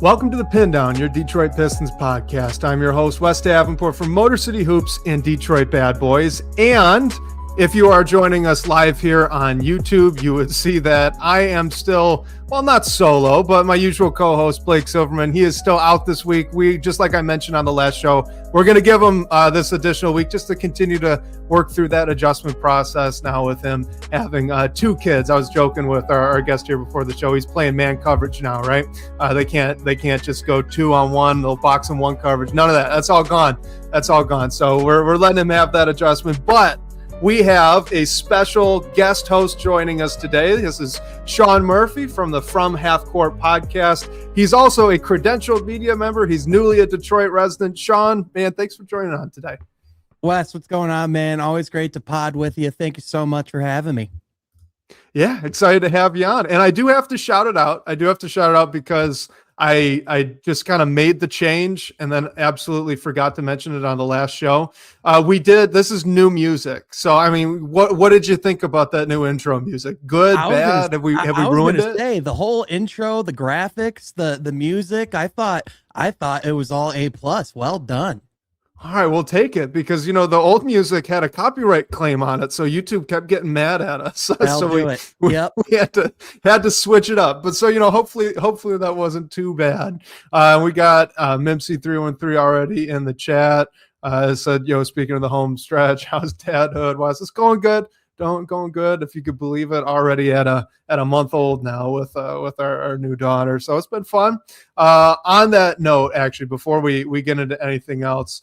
Welcome to the Pindown, your Detroit Pistons podcast. I'm your host, Wes Davenport from Motor City Hoops and Detroit Bad Boys. And if you are joining us live here on YouTube, you would see that I am still, well, not solo, but my usual co-host, Blake Silverman. He is still out this week. We, just like I mentioned on the last show, we're going to give him this additional week just to continue to work through that adjustment process now with him having two kids. I was joking with our guest here before the show. He's playing man coverage now, right? They can't just go 2-on-1. They'll box him one coverage. None of that. That's all gone. That's all gone. So we're letting him have that adjustment. But we have a special guest host joining us today. This is Sean Murphy from the From Half Court Podcast. He's also a credentialed media member. He's newly a Detroit resident. Sean, man, thanks for joining on today. Wes, what's going on, man? Always great to pod with you. Thank you so much for having me. Yeah, excited to have you on. And I do have to shout it out. Because I just kind of made the change and then absolutely forgot to mention it on the last show. This is new music. So, I mean, what did you think about that new intro music? Good, bad? Have we ruined it? Say, the whole intro, the graphics, the music, I thought it was all A+. Well done. All right, we'll take it because, the old music had a copyright claim on it. So YouTube kept getting mad at us. So we had to switch it up. But so, hopefully that wasn't too bad. We got Mimsy313 already in the chat. Said, speaking of the home stretch, how's dadhood? Was this going good? Going good. If you could believe it, already at a month old now with our new daughter. So it's been fun. On that note, actually, before we get into anything else,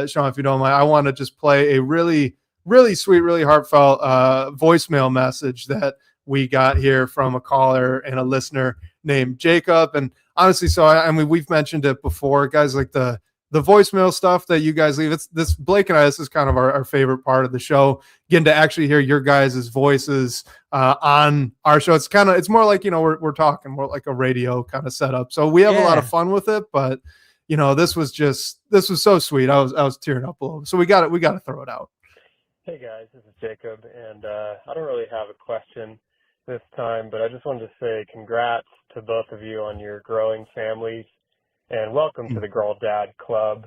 Sean, if you don't mind, I want to just play a really, really sweet, really heartfelt voicemail message that we got here from a caller and a listener named Jacob. And honestly, so I mean, we've mentioned it before, guys, like the voicemail stuff that you guys leave. It's this, Blake and I, this is kind of our favorite part of the show, getting to actually hear your guys' voices on our show. It's more like, we're talking more like a radio kind of setup. So we have a lot of fun with it, but this was so sweet. I was tearing up a little. So we got to throw it out. Hey guys, this is Jacob, and I don't really have a question this time, but I just wanted to say congrats to both of you on your growing families, and welcome to the Girl Dad Club.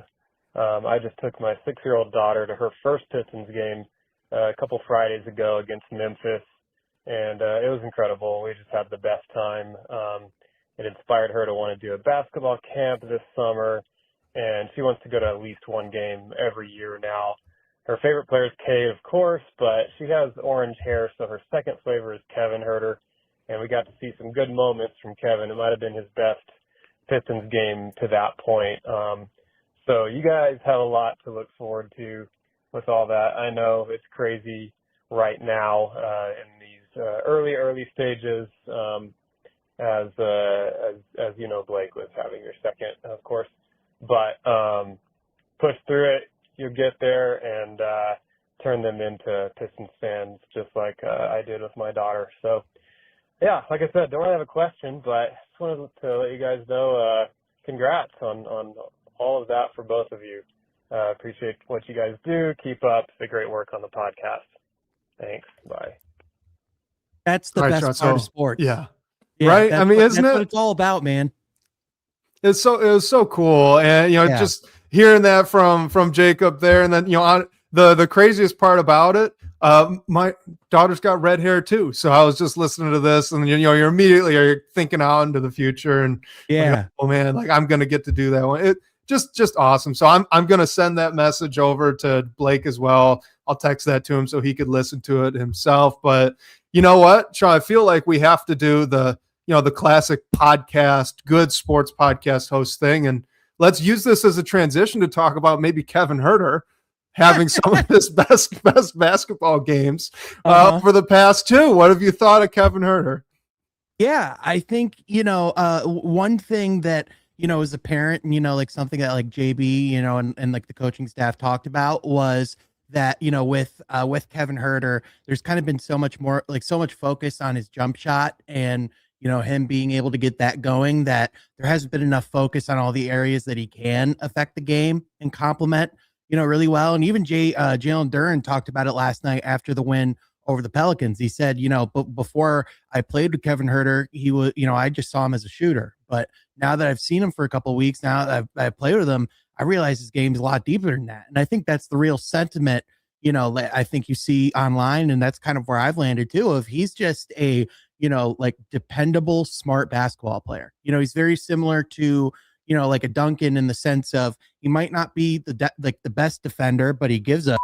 I just took my 6-year-old daughter to her first Pistons game a couple Fridays ago against Memphis, and it was incredible. We just had the best time. It inspired her to want to do a basketball camp this summer, and she wants to go to at least one game every year now. Her favorite player is Kay, of course, but she has orange hair, so her second flavor is Kevin Huerter, and we got to see some good moments from Kevin. It might have been his best Pistons game to that point. So you guys have a lot to look forward to with all that. I know it's crazy right now in these early stages. As Blake was having your second, of course, but push through it. You'll get there and turn them into Pistons fans, just like I did with my daughter. So, yeah, like I said, don't really have a question, but just wanted to let you guys know, congrats on all of that for both of you. Appreciate what you guys do. Keep up the great work on the podcast. Thanks. Bye. That's the best part of sports. Yeah, right. I mean, isn't it? That's what it's all about, man. It was so cool. And, just hearing that from Jacob there. And then, on the craziest part about it, my daughter's got red hair too. So I was just listening to this and, you're immediately thinking out into the future and like, oh man, like I'm going to get to do that one. It just awesome. So I'm going to send that message over to Blake as well. I'll text that to him so he could listen to it himself. But you know what, Sean, I feel like we have to do the classic podcast, good sports podcast host thing. And let's use this as a transition to talk about maybe Kevin Huerter having some of his best basketball games for the past two. What have you thought of Kevin Huerter? Yeah, I think, one thing that, as a parent, and, like something that like JB, and like the coaching staff talked about was that, with Kevin Huerter, there's kind of been so much focus on his jump shot and, him being able to get that going, that there hasn't been enough focus on all the areas that he can affect the game and complement, really well. And even Jalen Duren talked about it last night after the win over the Pelicans. He said, but before I played with Kevin Huerter, he was, I just saw him as a shooter. But now that I've seen him for a couple of weeks, now that I've played with him, I realize his game's a lot deeper than that. And I think that's the real sentiment, I think you see online, and that's kind of where I've landed too, of he's just a, like dependable, smart basketball player. He's very similar to, like a Duncan in the sense of he might not be the best defender, but he gives a,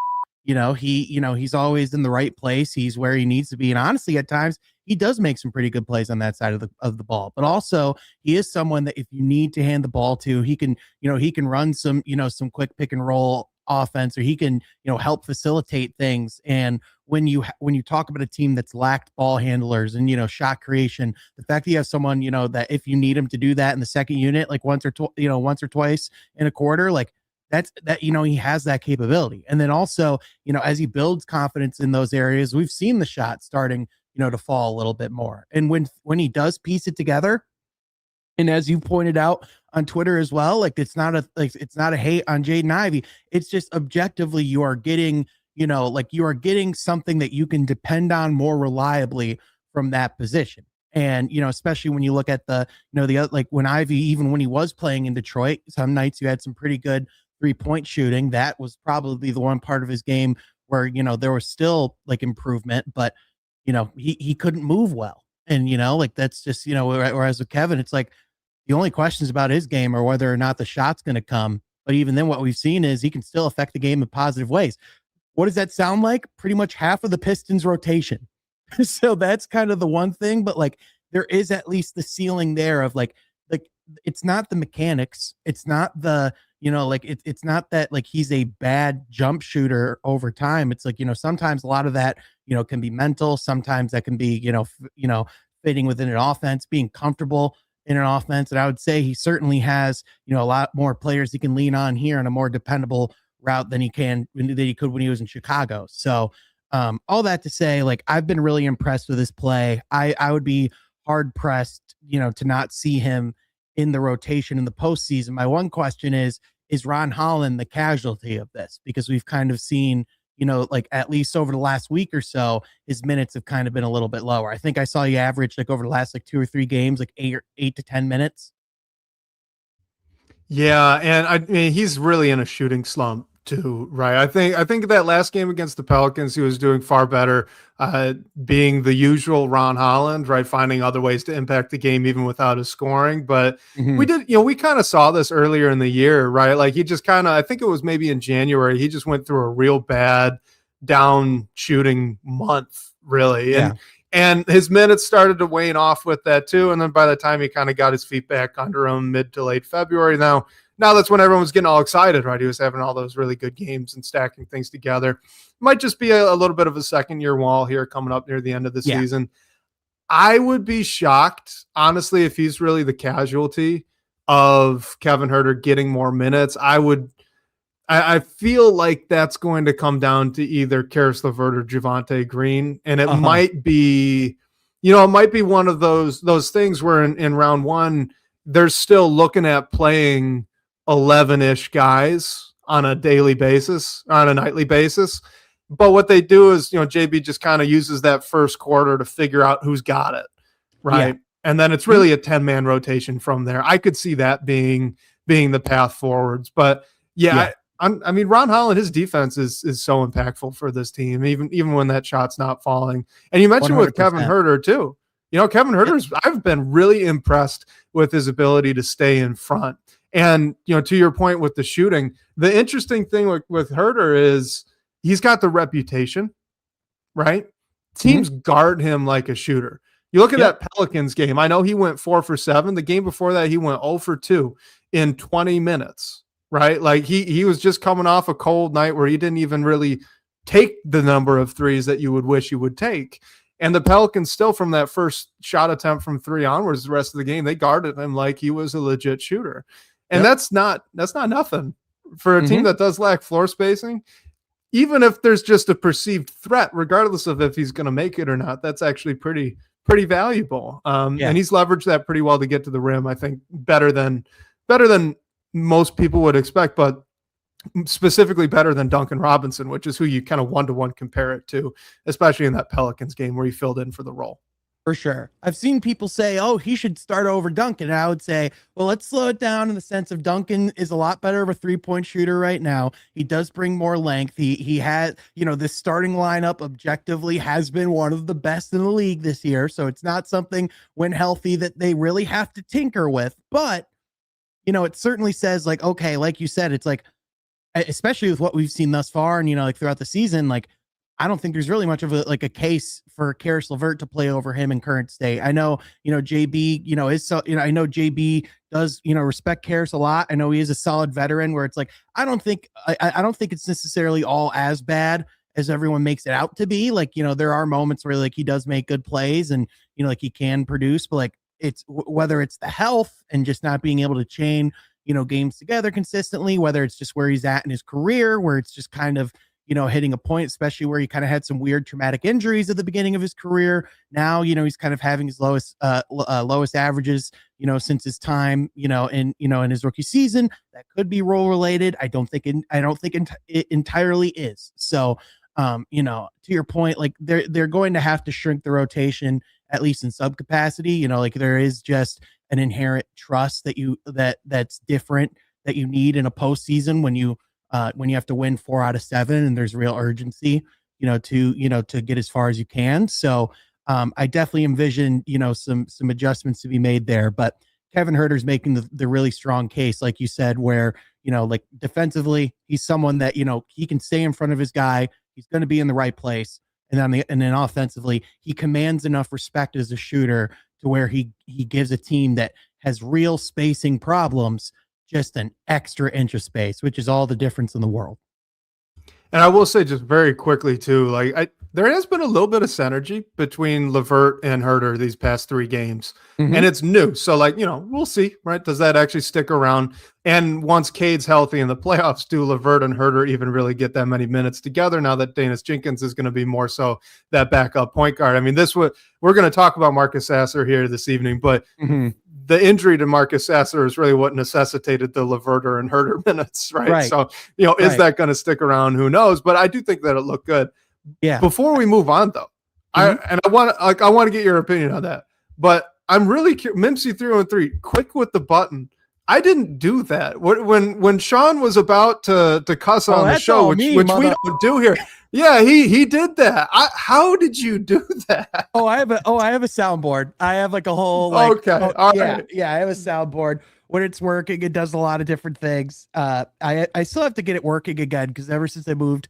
he's always in the right place. He's where he needs to be. And honestly, at times he does make some pretty good plays on that side of the ball, but also he is someone that if you need to hand the ball to, he can run some, some quick pick and roll offense, or he can, help facilitate things. And when you talk about a team that's lacked ball handlers and, shot creation, the fact that you have someone, that if you need him to do that in the second unit, like once or twice in a quarter, like that, he has that capability. And then also, as he builds confidence in those areas, we've seen the shot starting, to fall a little bit more. And when he does piece it together, and as you pointed out on Twitter as well, like it's not a hate on Jaden Ivey. It's just objectively you are getting, you are getting something that you can depend on more reliably from that position. And, especially when you look at the like when Ivey, even when he was playing in Detroit, some nights you had some pretty good 3-point shooting. That was probably the one part of his game where, there was still like improvement, but, he couldn't move well. And, like that's just, whereas with Kevin, it's like the only questions about his game are whether or not the shot's going to come. But even then, what we've seen is he can still affect the game in positive ways. What does that sound like? Pretty much half of the Pistons rotation. So that's kind of the one thing, but like there is at least the ceiling there of like it's not the mechanics. It's not the, it's not that like he's a bad jump shooter over time. It's like, sometimes a lot of that, can be mental. Sometimes that can be, fitting within an offense, being comfortable in an offense. And I would say he certainly has, a lot more players he can lean on here on a more dependable route than he could when he was in Chicago. So all that to say, like, I've been really impressed with his play. I would be hard pressed, to not see him in the rotation in the postseason. My one question is Ron Holland the casualty of this? Because we've kind of seen, like at least over the last week or so, his minutes have kind of been a little bit lower. I think I saw you average like over the last like 2 or 3 games, like 8 to 10 minutes. Yeah. And I mean, he's really in a shooting slump too, right? I think that last game against the Pelicans, he was doing far better, being the usual Ron Holland, right? Finding other ways to impact the game even without his scoring. But we kind of saw this earlier in the year, right? Like he just kind of, I think it was maybe in January, he just went through a real bad down shooting month, really. Yeah. And his minutes started to wane off with that too. And then by the time he kind of got his feet back under him mid to late February, now that's when everyone was getting all excited, right? He was having all those really good games and stacking things together. Might just be a little bit of a second-year wall here coming up near the end of the season. I would be shocked, honestly, if he's really the casualty of Kevin Huerter getting more minutes. I feel like that's going to come down to either Karis LeVert or Javonte Green, and it might be, it might be one of those things where in round one, they're still looking at playing 11-ish guys on a daily basis, on a nightly basis. But what they do is, JB just kind of uses that first quarter to figure out who's got it, right? Yeah. And then it's really a 10-man rotation from there. I could see that being the path forwards. But I mean, Ron Holland, his defense is so impactful for this team, even when that shot's not falling. And you mentioned 100%. With Kevin Huerter too. Kevin Huerter's, I've been really impressed with his ability to stay in front. And, to your point with the shooting, the interesting thing with Huerter is he's got the reputation, right? Teams guard him like a shooter. You look at that Pelicans game. I know he went 4 for 7. The game before that, he went 0 for 2 in 20 minutes, right? Like he was just coming off a cold night where he didn't even really take the number of threes that you would wish he would take. And the Pelicans still, from that first shot attempt from 3 onwards, the rest of the game, they guarded him like he was a legit shooter. And that's not nothing for a team that does lack floor spacing. Even if there's just a perceived threat, regardless of if he's going to make it or not, that's actually pretty valuable. And he's leveraged that pretty well to get to the rim. I think better than most people would expect. But specifically better than Duncan Robinson, which is who you kind of one-to-one compare it to, especially in that Pelicans game where he filled in for the role. For sure. I've seen people say, oh, he should start over Duncan. And I would say, well, let's slow it down in the sense of Duncan is a lot better of a 3-point shooter right now. He does bring more length. He had, this starting lineup objectively has been one of the best in the league this year. So it's not something when healthy that they really have to tinker with. But, it certainly says like, okay, like you said, it's like, especially with what we've seen thus far and, like throughout the season, like, I don't think there's really much of a case for Karis LeVert to play over him in current state. I know, JB, I know JB does, respect Karis a lot. I know he is a solid veteran where it's like, I don't think it's necessarily all as bad as everyone makes it out to be. Like, there are moments where like he does make good plays and, like he can produce, but like it's whether it's the health and just not being able to chain, games together consistently, whether it's just where he's at in his career, where it's just kind of, hitting a point, especially where he kind of had some weird traumatic injuries at the beginning of his career. Now, he's kind of having his lowest averages, since his time, in his rookie season. That could be role related. I don't think it entirely is. So, to your point, like they're going to have to shrink the rotation, at least in sub capacity, like there is just an inherent trust that's different that you need in a postseason when you have to win 4 out of 7 and there's real urgency, to get as far as you can. So I definitely envision, some adjustments to be made there, but Kevin Huerter's making the really strong case, like you said, where, like defensively, he's someone that, he can stay in front of his guy. He's going to be in the right place. And then offensively, he commands enough respect as a shooter to where he gives a team that has real spacing problems just an extra inch of space, which is all the difference in the world. And I will say just very quickly too, like there has been a little bit of synergy between LeVert and Huerter these past 3 games, and it's new. So like, we'll see, right? Does that actually stick around? And once Cade's healthy in the playoffs, do LeVert and Huerter even really get that many minutes together now that Danis Jenkins is going to be more so that backup point guard? I mean, we're going to talk about Marcus Sasser here this evening, but the injury to Marcus Sasser is really what necessitated the LeVert and Huerter minutes, right? So, is that going to stick around? Who knows? But I do think that it looked good. Yeah. Before we move on, though, I want to get your opinion on that. But I'm really curious. Mimsy 313, quick with the button. I didn't do that. When Sean was about to cuss on the show, which we don't do here. Yeah, he did that. How did you do that? I have a soundboard. I have like a whole okay. All right. Yeah, I have a soundboard. When it's working, it does a lot of different things. I still have to get it working again because ever since I moved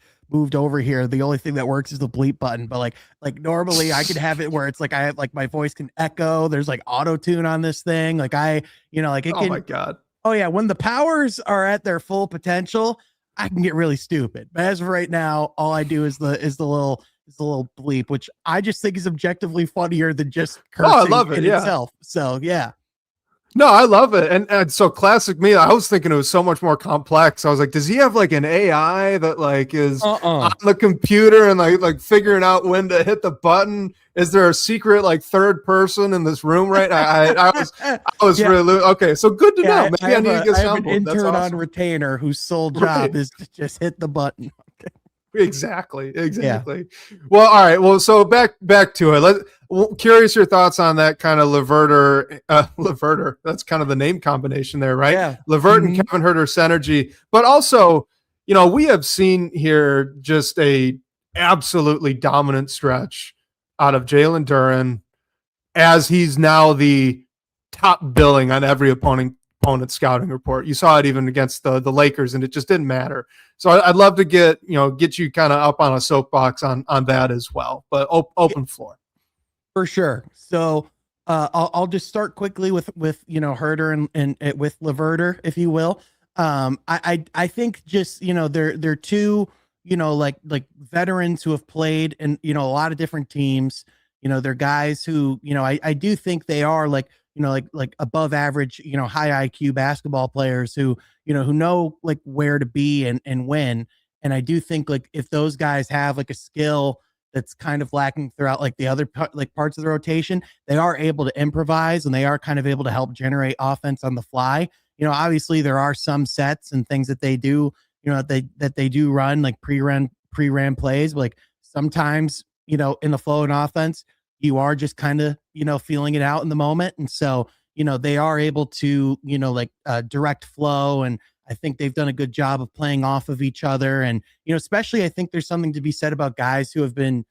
over here, the only thing that works is the bleep button. But like normally I could have it where it's like I have like my voice can echo. There's like auto tune on this thing. Like it can. Oh my God. Oh yeah. When the powers are at their full potential, I can get really stupid. But as of right now, all I do is the little bleep, which I just think is objectively funnier than just cursing I love it, itself. So yeah. No, I love it. And so classic me, I was thinking it was so much more complex. I was like, does he have like an AI that like is on the computer and like figuring out when to hit the button? Is there a secret like third person in this room right now? I was really okay. So good to know. Maybe I need to get I have an intern on retainer whose sole job is to just hit the button. Exactly. Yeah. Well, all right. Well, so back to it. Curious your thoughts on that kind of LeVert. That's kind of the name combination there, right? Yeah. LeVert and Kevin Huerter synergy, but also, we have seen here just a absolutely dominant stretch out of Jalen Duren as he's now the top billing on every opponent scouting report. You saw it even against the Lakers, and it just didn't matter. So I'd love to get you kind of up on a soapbox on that as well, but open floor. For sure. So I'll just start quickly with Huerter and with LeVert, if you will. I think just they're two like veterans who have played in a lot of different teams. They're guys who I do think they are like above average high IQ basketball players who know like where to be and when. And I do think like if those guys have like a skill that's kind of lacking throughout like the other parts of the rotation, they are able to improvise and they are kind of able to help generate offense on the fly. Obviously there are some sets and things that they do that they do run like pre-ran plays. But like sometimes, in the flow and offense, you are just kind of, feeling it out in the moment. And so, they are able to, direct flow. And I think they've done a good job of playing off of each other. And, especially I think there's something to be said about guys who have been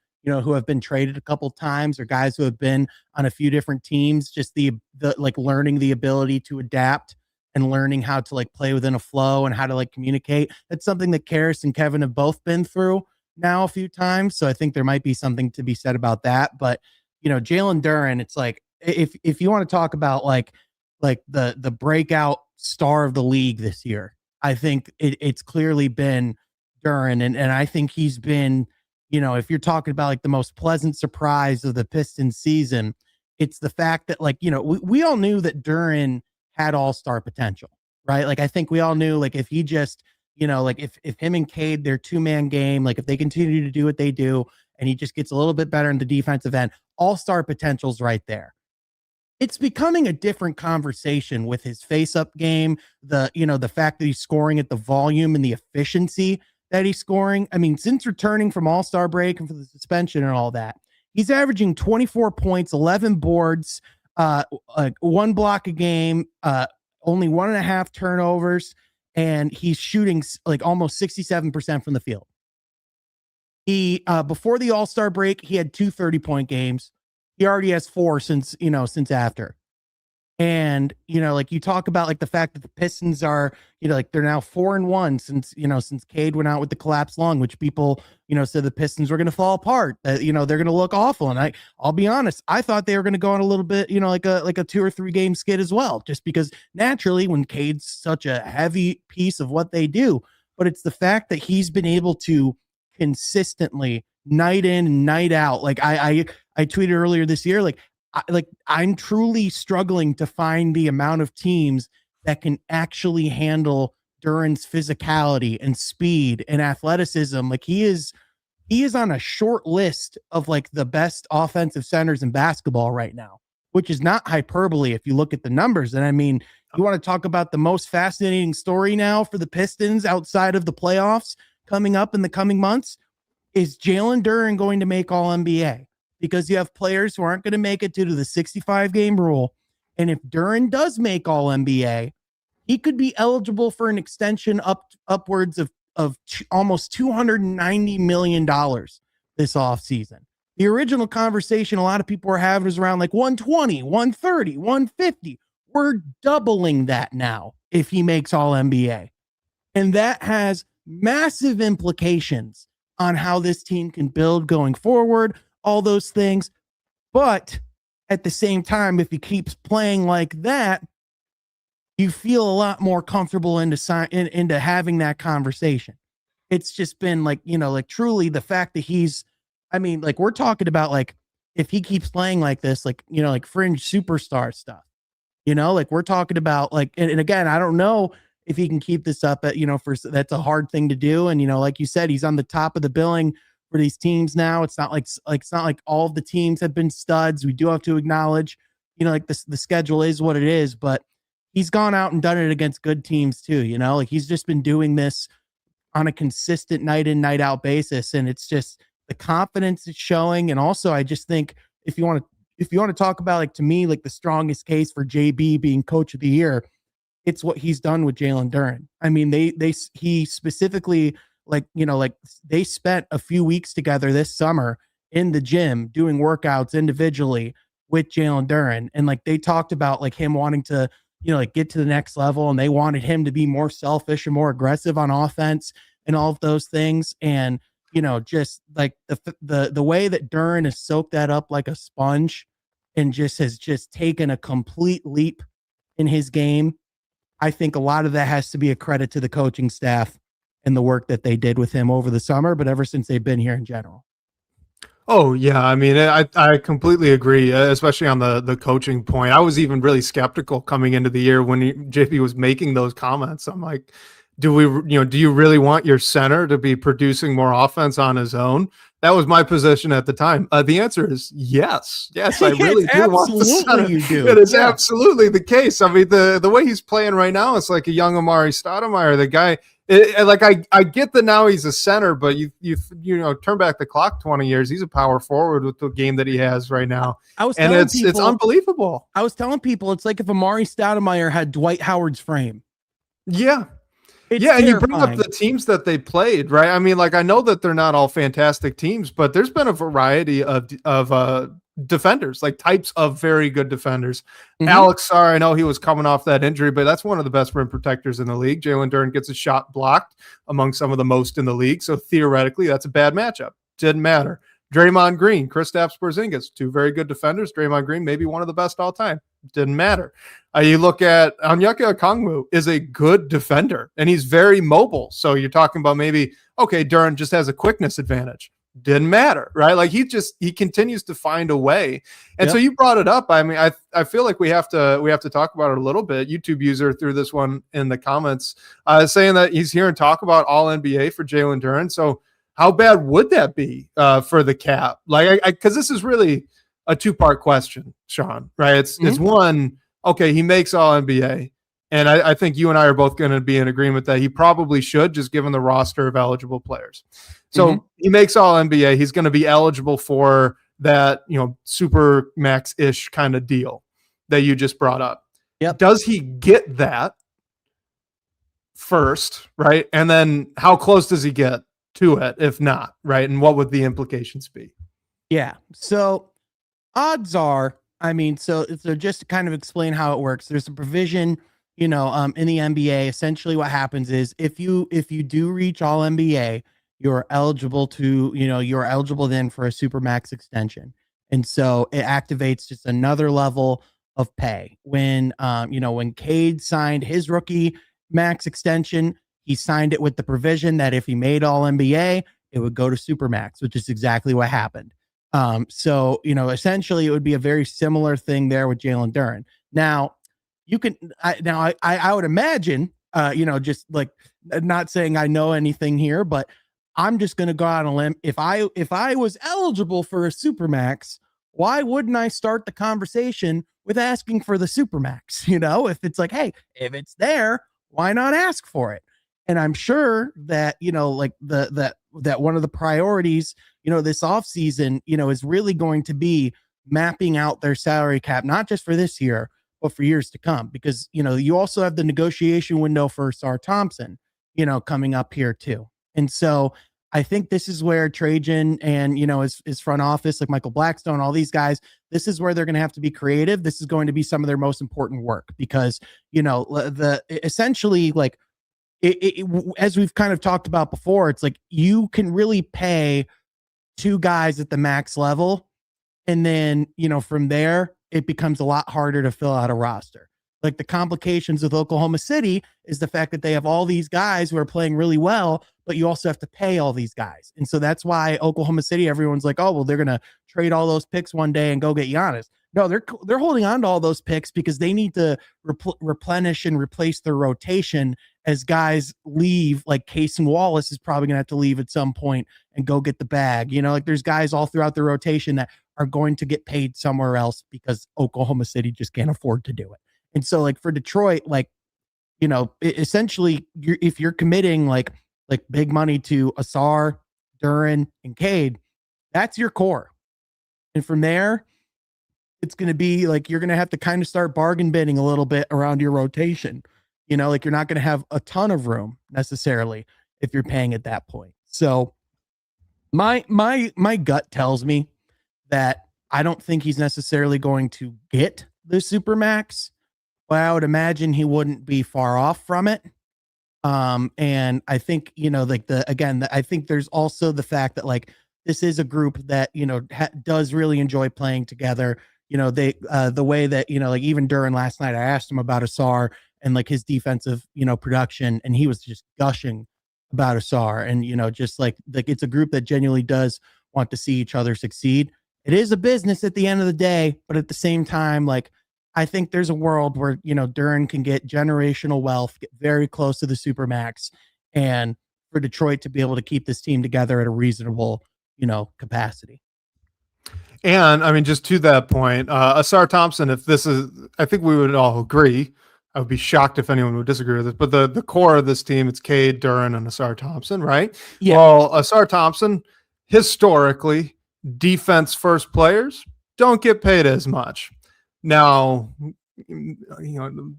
traded a couple times, or guys who have been on a few different teams, just the like learning the ability to adapt and learning how to like play within a flow and how to like communicate. That's something that Karras and Kevin have both been through now a few times. So I think there might be something to be said about that. But, Jalen Duren, it's like, if you want to talk about like the breakout star of the league this year, I think it's clearly been Duren. And I think he's been, if you're talking about like the most pleasant surprise of the Pistons season, it's the fact that like, we all knew that Duren had all-star potential, right? Like, I think we all knew, like, if he just, like if him and Cade, their 2-man game, like if they continue to do what they do and he just gets a little bit better in the defensive end, all-star potential's right there. It's becoming a different conversation with his face-up game, the fact that he's scoring at the volume and the efficiency that he's scoring. I mean, since returning from All-Star break and for the suspension and all that, he's averaging 24 points, 11 boards, 1 block a game, only 1.5 turnovers, and he's shooting like almost 67% from the field. He before the All-Star break, he had 2 30-point games. He already has 4 since after. And, like you talk about like the fact that the Pistons are, like they're now 4-1 since Cade went out with the collapsed lung, which people, said the Pistons were going to fall apart, that, they're going to look awful. And I'll be honest, I thought they were going to go on a little bit, like a 2 or 3 game skid as well, just because naturally when Cade's such a heavy piece of what they do, but it's the fact that he's been able to consistently night in and night out. Like I tweeted earlier this year, I'm truly struggling to find the amount of teams that can actually handle Duren's physicality and speed and athleticism. Like he is on a short list of like the best offensive centers in basketball right now, which is not hyperbole if you look at the numbers. And I mean, you want to talk about the most fascinating story now for the Pistons outside of the playoffs coming up in the coming months, is Jalen Duren going to make All-NBA? Because you have players who aren't going to make it due to the 65-game rule. And if Duren does make All-NBA, he could be eligible for an extension upwards of almost $290 million this offseason. The original conversation a lot of people were having was around like 120, 130, 150. We're doubling that now if he makes All-NBA. And that has massive implications on how this team can build going forward, all those things. But at the same time, if he keeps playing like that, you feel a lot more comfortable into having that conversation. It's just been like, like truly the fact that we're talking about like, if he keeps playing like this, like, like fringe superstar stuff, like we're talking about like, and again, I don't know if he can keep this up at, that's a hard thing to do. And, like you said, he's on the top of the billing for these teams now. It's not like all of the teams have been studs. We do have to acknowledge, like the schedule is what it is, but he's gone out and done it against good teams too. Like he's just been doing this on a consistent night in, night out basis. And it's just the confidence it's showing. And also I just think if you want to talk about, like, to me, like the strongest case for JB being coach of the year, it's what he's done with Jalen Duren. I mean, he specifically, like, they spent a few weeks together this summer in the gym doing workouts individually with Jalen Duren. And like, they talked about like him wanting to, like get to the next level, and they wanted him to be more selfish and more aggressive on offense and all of those things. And, just like the way that Duren has soaked that up like a sponge and has taken a complete leap in his game. I think a lot of that has to be a credit to the coaching staff and the work that they did with him over the summer, but ever since they've been here in general. Oh, yeah. I mean, I completely agree, especially on the coaching point. I was even really skeptical coming into the year when JP was making those comments. I'm like, do you really want your center to be producing more offense on his own That was my position at the time. The answer is yes. Yes, I really do want the center. You do. It is absolutely the case. I mean, the way he's playing right now, it's like a young Amari Stoudemire. The guy, I get that now he's a center, but you know, turn back the clock 20 years, he's a power forward with the game that he has right now. It's unbelievable. I was telling people it's like if Amari Stoudemire had Dwight Howard's frame. Yeah. It's and you terrifying. bring up the teams that they played, right? I mean, like, I know that they're not all fantastic teams, but there's been a variety of defenders, like types of very good defenders. Mm-hmm. Alex Sarr, I know he was coming off that injury, but that's one of the best rim protectors in the league. Jalen Duren gets a shot blocked among some of the most in the league, so theoretically, that's a bad matchup. Didn't matter. Draymond Green, Kristaps Porzingis, two very good defenders. Draymond Green, maybe one of the best all time. Didn't matter. You look at Onyeka Okongwu is a good defender, and he's very mobile. So you're talking about maybe, okay, Duren just has a quickness advantage. Didn't matter, right? Like he continues to find a way. And so you brought it up. I mean, I feel like we have to talk about it a little bit. YouTube user threw this one in the comments saying that he's hearing talk about all NBA for Jalen Duren. So how bad would that be for the cap? Like, because this is really a two-part question, Sean, right? It's one, okay, he makes all NBA. And I think you and I are both going to be in agreement that he probably should, just given the roster of eligible players. So he makes all NBA. He's going to be eligible for that, you know, super max-ish kind of deal that you just brought up. Yep. Does he get that first, right? And then how close does he get to it if not, right? And what would the implications be? Yeah. So odds are, I mean, so just to kind of explain how it works, there's a provision, you know, in the NBA. Essentially what happens is if you do reach all NBA, you're eligible then for a supermax extension. And so it activates just another level of pay. When Cade signed his rookie max extension, he signed it with the provision that if he made all NBA, it would go to supermax, which is exactly what happened. So, you know, essentially it would be a very similar thing there with Jalen Duren. Now, I would imagine, just like, not saying I know anything here, but I'm just going to go out on a limb. If I was eligible for a supermax, why wouldn't I start the conversation with asking for the supermax? You know, if it's like, hey, if it's there, why not ask for it? And I'm sure that, you know, like that one of the priorities, you know, this offseason, you know, is really going to be mapping out their salary cap, not just for this year, but for years to come. Because, you know, you also have the negotiation window for Sarr Thompson, you know, coming up here too. And so I think this is where Trajan and, you know, his front office, like Michael Blackstone, all these guys, this is where they're going to have to be creative. This is going to be some of their most important work because, you know, essentially like, as we've kind of talked about before, it's like you can really pay two guys at the max level. And then, you know, from there, it becomes a lot harder to fill out a roster. Like the complications with Oklahoma City is the fact that they have all these guys who are playing really well, but you also have to pay all these guys. And so that's why Oklahoma City, everyone's like, oh, well, they're going to trade all those picks one day and go get Giannis. No, they're holding on to all those picks because they need to replenish and replace their rotation as guys leave. Like Cason Wallace is probably going to have to leave at some point and go get the bag. You know, like there's guys all throughout the rotation that are going to get paid somewhere else because Oklahoma City just can't afford to do it. And so like for Detroit, like, you know, essentially if you're committing like big money to Sarr, Duren, and Cade, that's your core. And from there, it's going to be like, you're going to have to kind of start bargain binning a little bit around your rotation. You know, like you're not going to have a ton of room necessarily if you're paying at that point. So my gut tells me that I don't think he's necessarily going to get the supermax, but I would imagine he wouldn't be far off from it. And I think, you know, like I think there's also the fact that like, this is a group that, you know, does really enjoy playing together. You know, they, the way that, you know, like even Duren last night, I asked him about Sarr and like his defensive, you know, production, and he was just gushing about Sarr. And, you know, just like it's a group that genuinely does want to see each other succeed. It is a business at the end of the day, but at the same time, like, I think there's a world where, you know, Duren can get generational wealth, get very close to the supermax, and for Detroit to be able to keep this team together at a reasonable capacity. And I mean, just to that point, Asar Thompson, if this is, I think we would all agree. I would be shocked if anyone would disagree with this, but the core of this team, it's Cade, Duren, and Asar Thompson, right? Yeah. Well, Asar Thompson, historically, defense first players don't get paid as much. Now,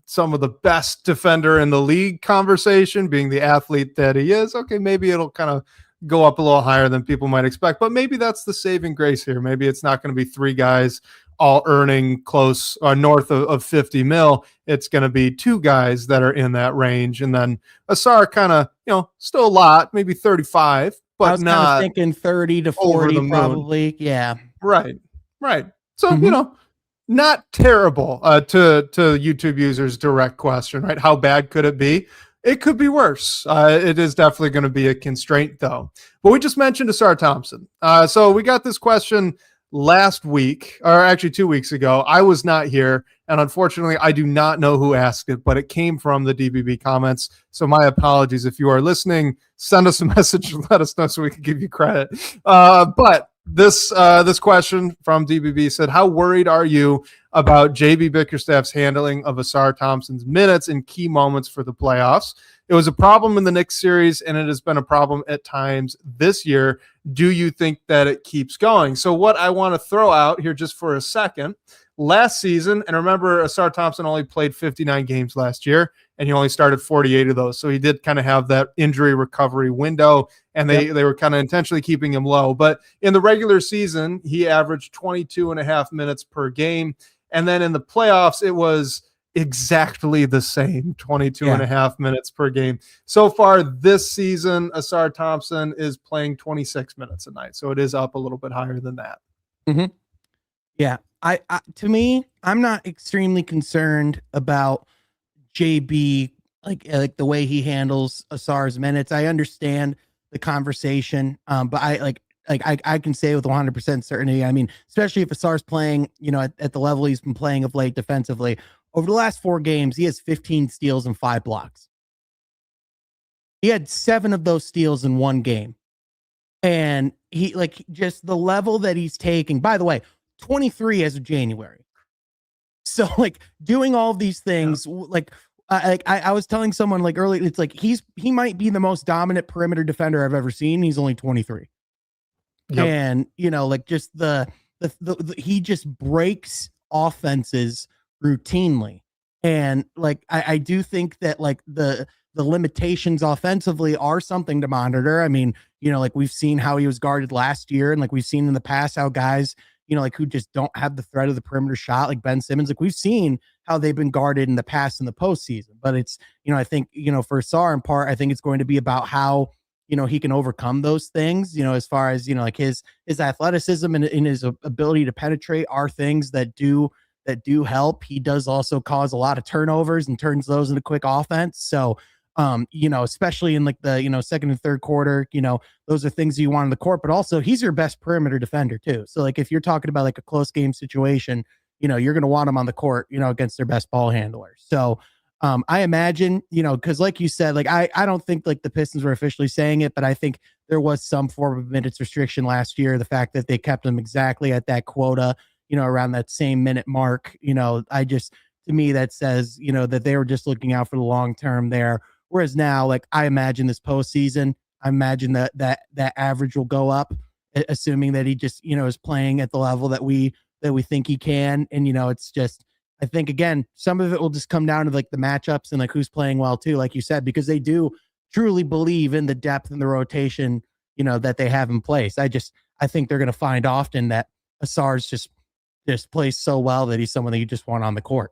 some of the best defender in the league conversation being the athlete that he is, okay, maybe it'll kind of go up a little higher than people might expect, but maybe that's the saving grace here. Maybe it's not going to be three guys all earning close or north of 50 mil. It's going to be two guys that are in that range. And then Asar kind of, still a lot, maybe 35, but I was not thinking 30 to 40 probably. Yeah. Right. So, not terrible to YouTube users' direct question, right? How bad could it be? It could be worse. It is definitely going to be a constraint, though. But we just mentioned Asar Thompson. So we got this question last week, or actually 2 weeks ago. I was not here, and unfortunately, I do not know who asked it, but it came from the DBB comments. So my apologies. If you are listening, send us a message and let us know so we can give you credit. But this question from DBB said, how worried are you about JB Bickerstaff's handling of Asar Thompson's minutes in key moments for the playoffs? It was a problem in the Knicks series, and it has been a problem at times this year. Do you think that it keeps going? So what I want to throw out here just for a second, last season, and remember, Asar Thompson only played 59 games last year, and he only started 48 of those. So he did kind of have that injury recovery window, and they were kind of intentionally keeping him low. But in the regular season, he averaged 22 and a half minutes per game. And then in the playoffs, it was exactly the same, 22 and a half minutes per game. So far this season, Asar Thompson is playing 26 minutes a night. So it is up a little bit higher than that. Mm-hmm. Yeah. To me, I'm not extremely concerned about JB, like the way he handles Asar's minutes. I understand the conversation, but I can say with 100% certainty, I mean, especially if Asar's playing, at the level he's been playing of late defensively, over the last 4 games, he has 15 steals and 5 blocks. He had 7 of those steals in 1 game. And he, just the level that he's taking, by the way, 23 as of January. So, doing all of these things, I was telling someone earlier, it's he might be the most dominant perimeter defender I've ever seen. He's only 23. Yep. And just the he just breaks offenses routinely. And I do think that the limitations offensively are something to monitor. I mean, we've seen how he was guarded last year, and we've seen in the past how guys, who just don't have the threat of the perimeter shot, like Ben Simmons, we've seen how they've been guarded in the past in the postseason. But it's, I think, for Asar in part, I think it's going to be about how, he can overcome those things, as far as, his athleticism and in his ability to penetrate are things that do help. He does also cause a lot of turnovers and turns those into quick offense. So, especially in the, second and third quarter, those are things you want on the court, but also he's your best perimeter defender too. So if you're talking about a close game situation, you're going to want him on the court, against their best ball handler. So, I imagine, because like you said, I don't think the Pistons were officially saying it, but I think there was some form of minutes restriction last year. The fact that they kept them exactly at that quota, around that same minute mark, to me, that says, that they were just looking out for the long term there. Whereas now, I imagine this postseason, I imagine that average will go up, assuming that he just, is playing at the level that we think he can. And, it's just, I think, again, some of it will just come down to the matchups and who's playing well too, like you said, because they do truly believe in the depth and the rotation, that they have in place. I think they're going to find often that Asar's just plays so well that he's someone that you just want on the court.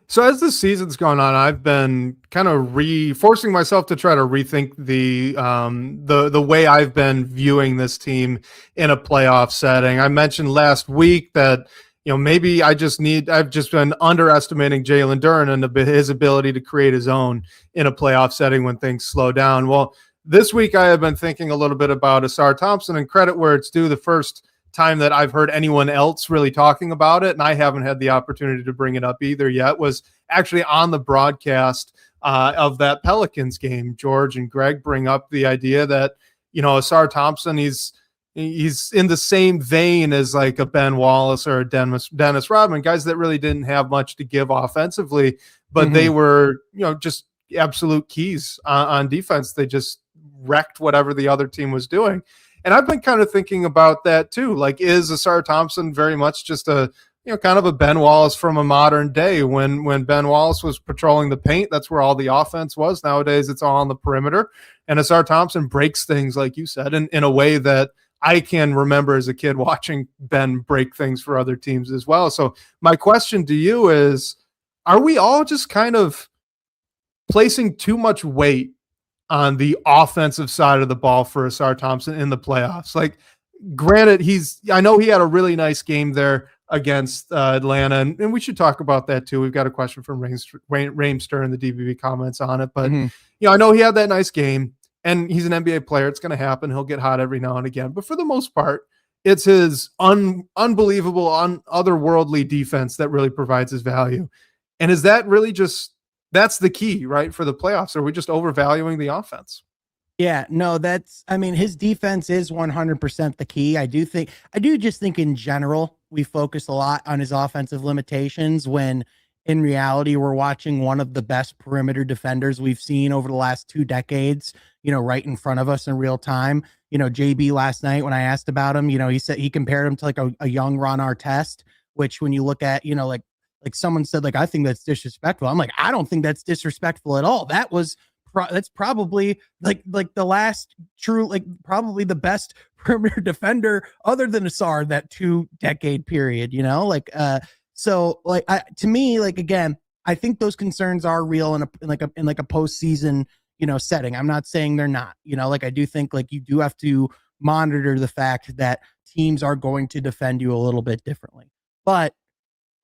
So as the season's gone on, I've been kind of forcing myself to try to rethink the way I've been viewing this team in a playoff setting. I mentioned last week that, maybe I've just been underestimating Jalen Duren and his ability to create his own in a playoff setting when things slow down. Well, this week I have been thinking a little bit about Asar Thompson, and credit where it's due, the first time that I've heard anyone else really talking about it, and I haven't had the opportunity to bring it up either yet, was actually on the broadcast of that Pelicans game. George and Greg bring up the idea that, Asar Thompson, he's he's in the same vein as like a Ben Wallace or a Dennis Rodman, guys that really didn't have much to give offensively, but they were, just absolute keys on defense. They just wrecked whatever the other team was doing. And I've been kind of thinking about that too. Like, is Asar Thompson very much just a, kind of a Ben Wallace from a modern day? When Ben Wallace was patrolling the paint, that's where all the offense was. Nowadays, it's all on the perimeter. And Asar Thompson breaks things, like you said, in a way that I can remember as a kid watching Ben break things for other teams as well. So my question to you is, are we all just kind of placing too much weight on the offensive side of the ball for Asar Thompson in the playoffs? Like, granted, I know he had a really nice game there against Atlanta, and we should talk about that too. We've got a question from Ramester in the DBB comments on it, but I know he had that nice game, and he's an NBA player. It's going to happen. He'll get hot every now and again, but for the most part, it's his unbelievable, otherworldly defense that really provides his value. And is that really that's the key, right, for the playoffs? Are we just overvaluing the offense? Yeah, no, his defense is 100% the key. I do just think in general, we focus a lot on his offensive limitations when in reality, we're watching one of the best perimeter defenders we've seen over the last 2 decades, right in front of us in real time. JB last night, when I asked about him, he said he compared him to like a young Ron Artest, which when you look at, like someone said, like, I think that's disrespectful. I'm like, I don't think that's disrespectful at all. That's probably like the last true, like probably the best perimeter defender other than Asar that 2-decade period, so like, to me, like, again, I think those concerns are real in a postseason, setting. I'm not saying they're not, like, I do think like you do have to monitor the fact that teams are going to defend you a little bit differently. But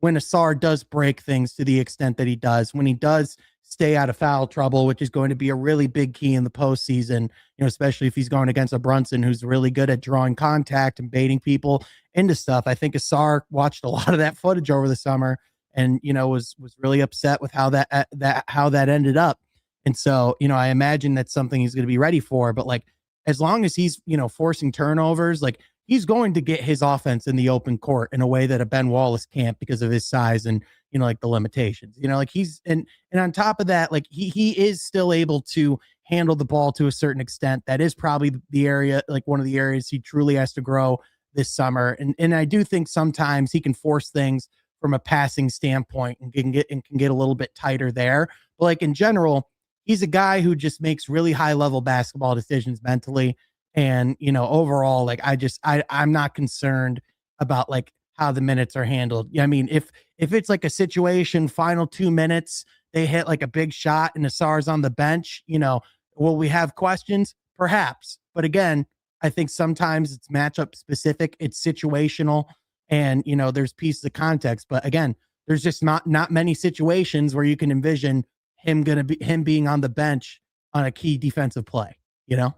when Asar does break things to the extent that he does, when he does stay out of foul trouble, which is going to be a really big key in the postseason, especially if he's going against a Brunson who's really good at drawing contact and baiting people into stuff. I think Asar watched a lot of that footage over the summer and, was really upset with how that ended up. And so, I imagine that's something he's going to be ready for, but like, as long as he's, forcing turnovers, like, he's going to get his offense in the open court in a way that a Ben Wallace can't because of his size and, like the limitations, like he's, and on top of that, like he is still able to handle the ball to a certain extent. That is probably the area, like one of the areas he truly has to grow this summer. And I do think sometimes he can force things from a passing standpoint and can get a little bit tighter there. But like in general, he's a guy who just makes really high level basketball decisions mentally. And, overall, like, I'm not concerned about like how the minutes are handled. I mean, if it's like a situation, final 2 minutes, they hit like a big shot and Asar's on the bench, will we have questions? Perhaps. But again, I think sometimes it's matchup specific, it's situational, and, there's pieces of context. But again, there's just not many situations where you can envision him being on the bench on a key defensive play, Yeah.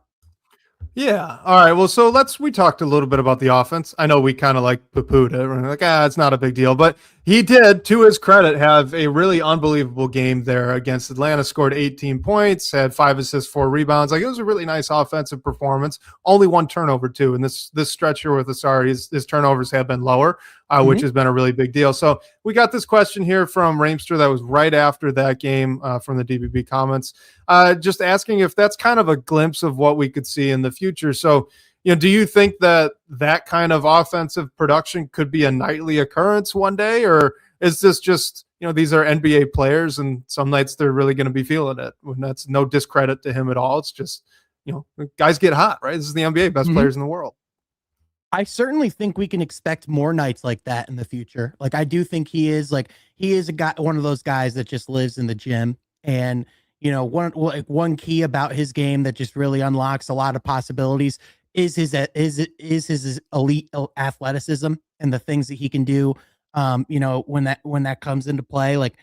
All right. Well, so we talked a little bit about the offense. I know we kind of like poo-pooed it. We're like, it's not a big deal, but he did, to his credit, have a really unbelievable game there against Atlanta, scored 18 points, had 5 assists, 4 rebounds. Like, it was a really nice offensive performance. Only 1 turnover too. And this stretch here with Asar, his turnovers have been lower, which has been a really big deal. So we got this question here from Ramester that was right after that game from the DBB comments, just asking if that's kind of a glimpse of what we could see in the future. So, do you think that kind of offensive production could be a nightly occurrence one day, or is this just, these are NBA players and some nights they're really going to be feeling it? When that's no discredit to him at all. It's just, guys get hot, right? This is the NBA, best players in the world. I certainly think we can expect more nights like that in the future. Like, I do think he is a guy, one of those guys that just lives in the gym. And, one key about his game that just really unlocks a lot of possibilities is his elite athleticism and the things that he can do. When that comes into play, like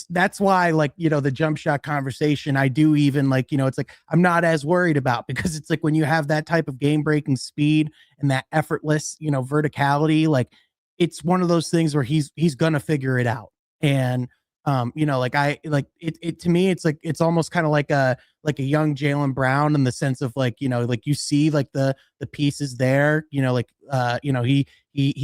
that's why, like, the jump shot conversation, I do even like, it's like, I'm not as worried about, because it's like when you have that type of game breaking speed and that effortless, verticality, like it's one of those things where he's going to figure it out. And, Like it to me, it's like, it's almost kind of like a young Jaylen Brown in the sense of like, like you see like the pieces there, he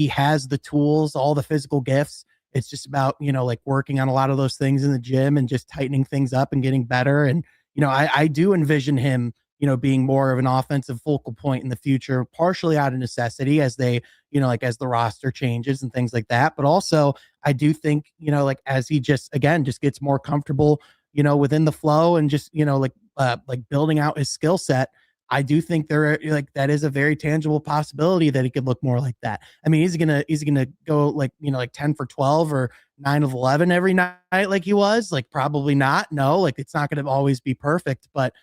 has the tools, all the physical gifts. It's just about, like working on a lot of those things in the gym and just tightening things up and getting better. And, I do envision him, being more of an offensive focal point in the future, partially out of necessity as they, like as the roster changes and things like that. But also I do think, like as he just gets more comfortable, within the flow and just, like building out his skill set. I do think that is a very tangible possibility that he could look more like that. I mean, is he gonna go like, like 10 for 12 or 9 of 11 every night like he was? Like, probably not. No, like it's not going to always be perfect, but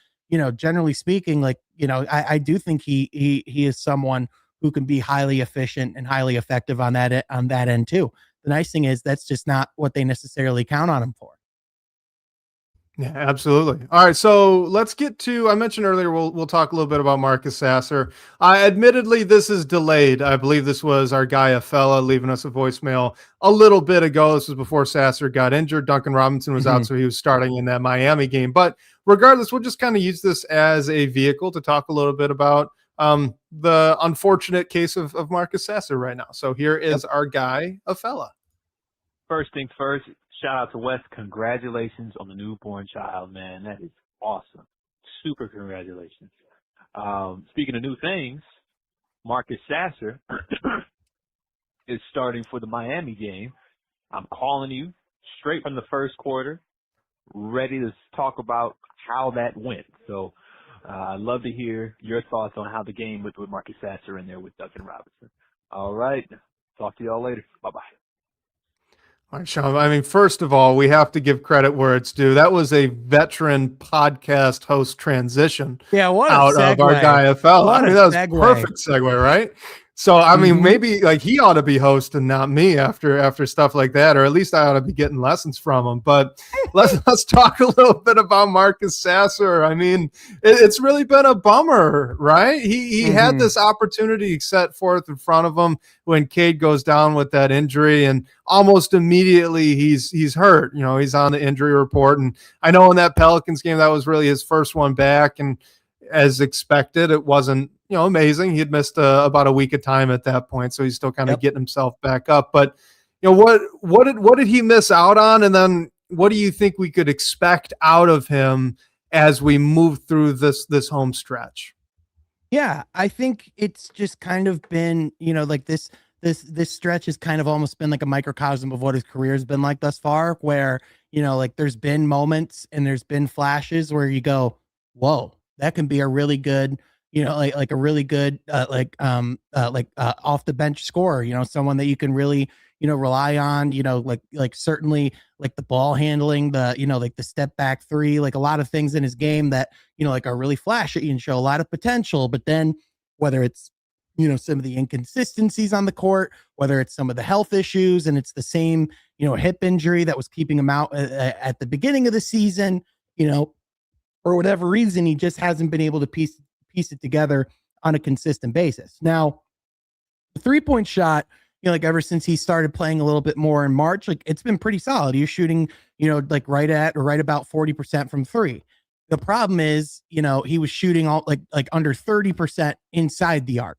generally speaking, like, I do think he is someone who can be highly efficient and highly effective on that end too. The nice thing is that's just not what they necessarily count on him for. Yeah, absolutely. All right, so let's get to. I mentioned earlier we'll talk a little bit about Marcus Sasser. Admittedly, this is delayed. I believe this was our guy Afella leaving us a voicemail a little bit ago. This was before Sasser got injured. Duncan Robinson was out, so he was starting in that Miami game. But regardless, we'll just kind of use this as a vehicle to talk a little bit about the unfortunate case of Marcus Sasser right now. So here is our guy Afella. First things first. Shout out to Wes. Congratulations on the newborn child, man. That is awesome. Super congratulations. Speaking of new things, Marcus Sasser is starting for the Miami game. I'm calling you straight from the first quarter, ready to talk about how that went. So I'd love to hear your thoughts on how the game with Marcus Sasser in there with Duncan Robinson. All right. Talk to y'all later. Bye-bye. All right, Sean. I mean, first of all, we have to give credit where it's due. That was a veteran podcast host transition. Yeah, what out segue. Of our guy Afella. I mean, that was a perfect segue, right? So, I mean, maybe like he ought to be hosting, not me, after stuff like that, or at least I ought to be getting lessons from him. But let's talk a little bit about Marcus Sasser. I mean, it's really been a bummer, right? He had this opportunity set forth in front of him when Cade goes down with that injury, and almost immediately he's hurt. He's on the injury report, and I know in that Pelicans game that was really his first one back, and as expected, it wasn't amazing. He had missed about a week of time at that point, so he's still kind of getting himself back up. But what did he miss out on, and then what do you think we could expect out of him as we move through this home stretch? Yeah, I think it's just kind of been like this stretch has kind of almost been like a microcosm of what his career has been like thus far, where like there's been moments and there's been flashes where you go, whoa, that can be a really good, like a really good, off the bench scorer, someone that you can really, rely on, like certainly like the ball handling, the, like the step back three, like a lot of things in his game that, like are really flashy and show a lot of potential. But then whether it's, some of the inconsistencies on the court, whether it's some of the health issues, and it's the same, hip injury that was keeping him out at the beginning of the season, for whatever reason, he just hasn't been able to piece it together on a consistent basis. Now, the 3-point shot, like ever since he started playing a little bit more in March, like it's been pretty solid. He was shooting, like right at or right about 40% from three. The problem is, he was shooting all like under 30% inside the arc.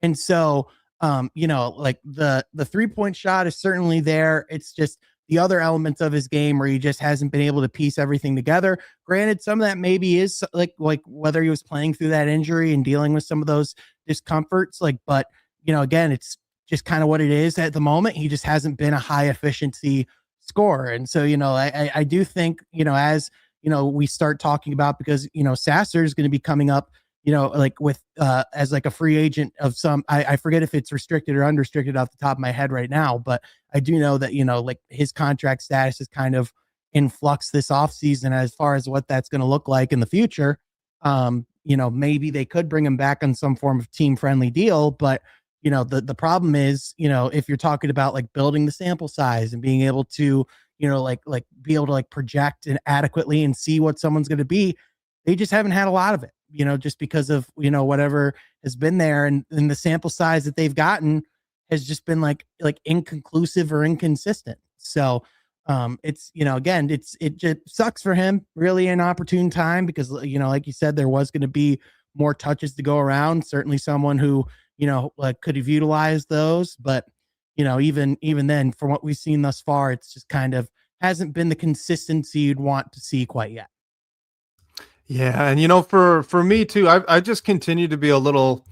And so, like the 3-point shot is certainly there. It's just the other elements of his game where he just hasn't been able to piece everything together. Granted, some of that maybe is like whether he was playing through that injury and dealing with some of those discomforts, but again, it's just kind of what it is at the moment. He just hasn't been a high efficiency scorer. And so, I do think, as, we start talking about, because, Sasser is going to be coming up, like with as like a free agent of some, I forget if it's restricted or unrestricted off the top of my head right now, but I do know that, like his contract status is kind of in flux this offseason as far as what that's going to look like in the future. Maybe they could bring him back on some form of team friendly deal, but the problem is, if you're talking about like building the sample size and being able to, like be able to like project and adequately and see what someone's going to be, they just haven't had a lot of it. Just because of, whatever has been there, and the sample size that they've gotten has just been like inconclusive or inconsistent. So, It's, again, it just sucks for him, really an opportune time, because, like you said, there was going to be more touches to go around. Certainly someone who, could have utilized those, but, even then, from what we've seen thus far, it's just kind of hasn't been the consistency you'd want to see quite yet. Yeah. And, for me too, I just continue to be a little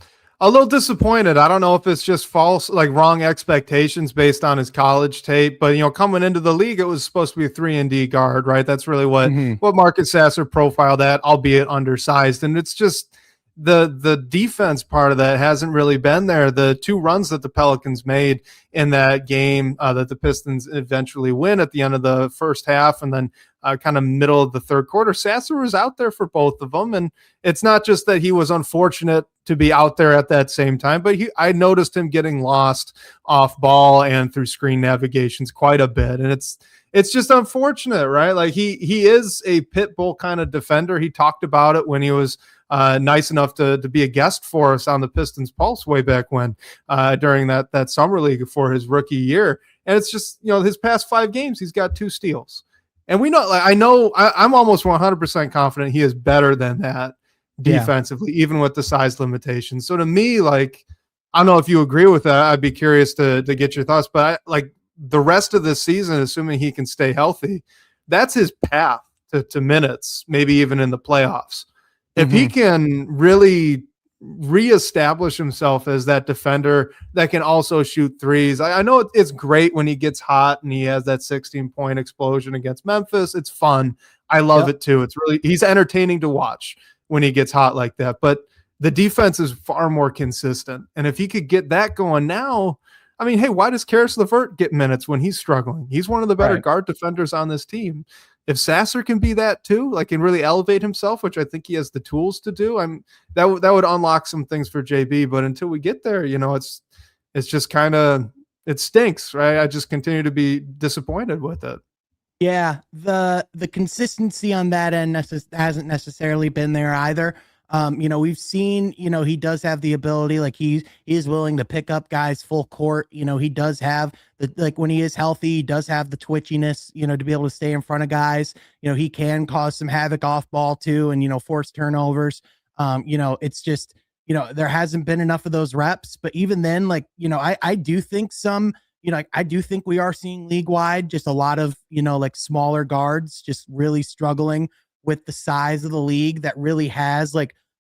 disappointed. I don't know if it's just wrong expectations based on his college tape, but coming into the league, it was supposed to be a 3-and-D guard, right? That's really what Marcus Sasser profiled at, albeit undersized. And it's just the defense part of that hasn't really been there. The 2 runs that the Pelicans made in that game that the Pistons eventually win at the end of the first half, and then kind of middle of the third quarter, Sasser was out there for both of them. And it's not just that he was unfortunate to be out there at that same time, but I noticed him getting lost off ball and through screen navigations quite a bit. And it's just unfortunate, right? Like he is a pit bull kind of defender. He talked about it when he was nice enough to be a guest for us on the Pistons Pulse way back when during that summer league for his rookie year. And it's just, his past 5 games, he's got 2 steals. And we know, I'm almost 100% confident he is better than that defensively, even with the size limitations. So to me, I don't know if you agree with that. I'd be curious to get your thoughts, but the rest of this season, assuming he can stay healthy, that's his path to minutes, maybe even in the playoffs. If he can really reestablish himself as that defender that can also shoot threes. I know it's great when he gets hot and he has that 16-point explosion against Memphis. It's fun. I love it too. He's entertaining to watch when he gets hot like that. But the defense is far more consistent. And if he could get that going now, I mean, hey, why does Karis LeVert get minutes when he's struggling? He's one of the better guard defenders on this team. If Sasser can be that too, and really elevate himself, which I think he has the tools to do, that would unlock some things for JB. But until we get there, it's just kind of, it stinks, right? I just continue to be disappointed with it. Yeah, the consistency on that end hasn't necessarily been there either. We've seen, he does have the ability, he is willing to pick up guys full court. He does have when he is healthy, he does have the twitchiness, to be able to stay in front of guys. He can cause some havoc off ball too, and, force turnovers. It's just, there hasn't been enough of those reps, but even then, I do think I do think we are seeing league wide, just a lot of, smaller guards just really struggling with the size of the league that really has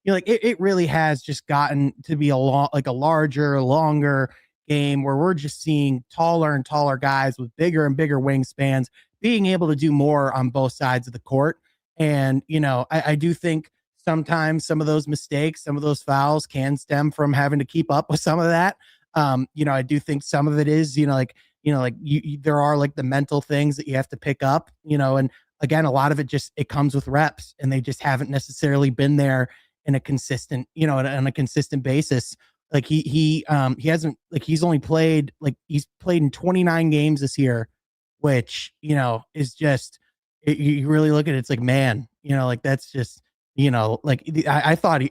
it really has just gotten to be a larger, longer game where we're just seeing taller and taller guys with bigger and bigger wingspans being able to do more on both sides of the court. And, I do think sometimes some of those mistakes, some of those fouls can stem from having to keep up with some of that. I do think some of it is, there are the mental things that you have to pick up, and again, a lot of it comes with reps, and they just haven't necessarily been there in a consistent, on a consistent basis. He hasn't, he's only played, he's played in 29 games this year, which, is just, you really look at it, it's man, that's just, I thought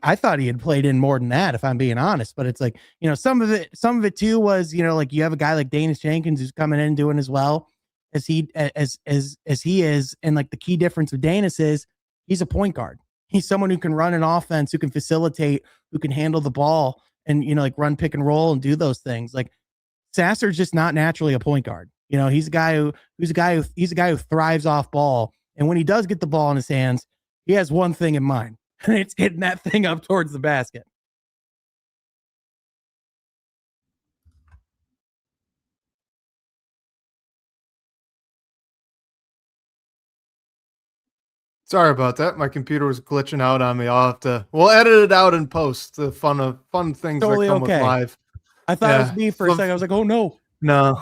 he had played in more than that, if I'm being honest, but it's some of it too was, you have a guy like Danis Jenkins who's coming in and doing as well as he is. And the key difference with Danis is he's a point guard. He's someone who can run an offense, who can facilitate, who can handle the ball and, run pick and roll and do those things. Sasser's just not naturally a point guard. He's a guy who thrives off ball. And when he does get the ball in his hands, he has one thing in mind, and it's getting that thing up towards the basket. Sorry about that. My computer was glitching out on me. We'll edit it out in post. The fun things totally that come with live. I thought it was me for a second. I was like, oh no. No.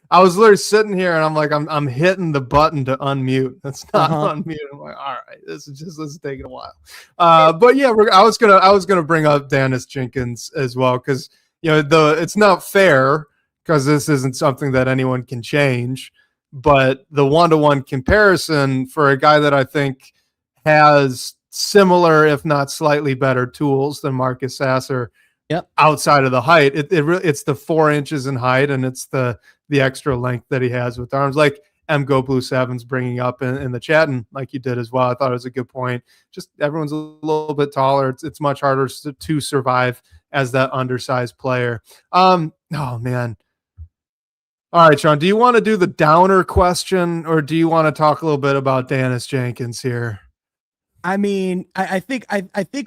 I was literally sitting here and I'm hitting the button to unmute. That's not unmute. I'm like, all right, this is taking a while. But yeah, I was gonna bring up Danis Jenkins as well, because it's not fair, because this isn't something that anyone can change. But the 1-to-1 comparison for a guy that I think has similar, if not slightly better tools than Marcus Sasser, outside of the height, it's the 4 inches in height, and it's the extra length that he has with arms. Go Blue Sevens bringing up in the chat, and like you did as well. I thought it was a good point. Just everyone's a little bit taller. It's much harder to survive as that undersized player. Oh man. All right, Sean, do you want to do the downer question, or do you want to talk a little bit about Dennis Jenkins here? I mean, I think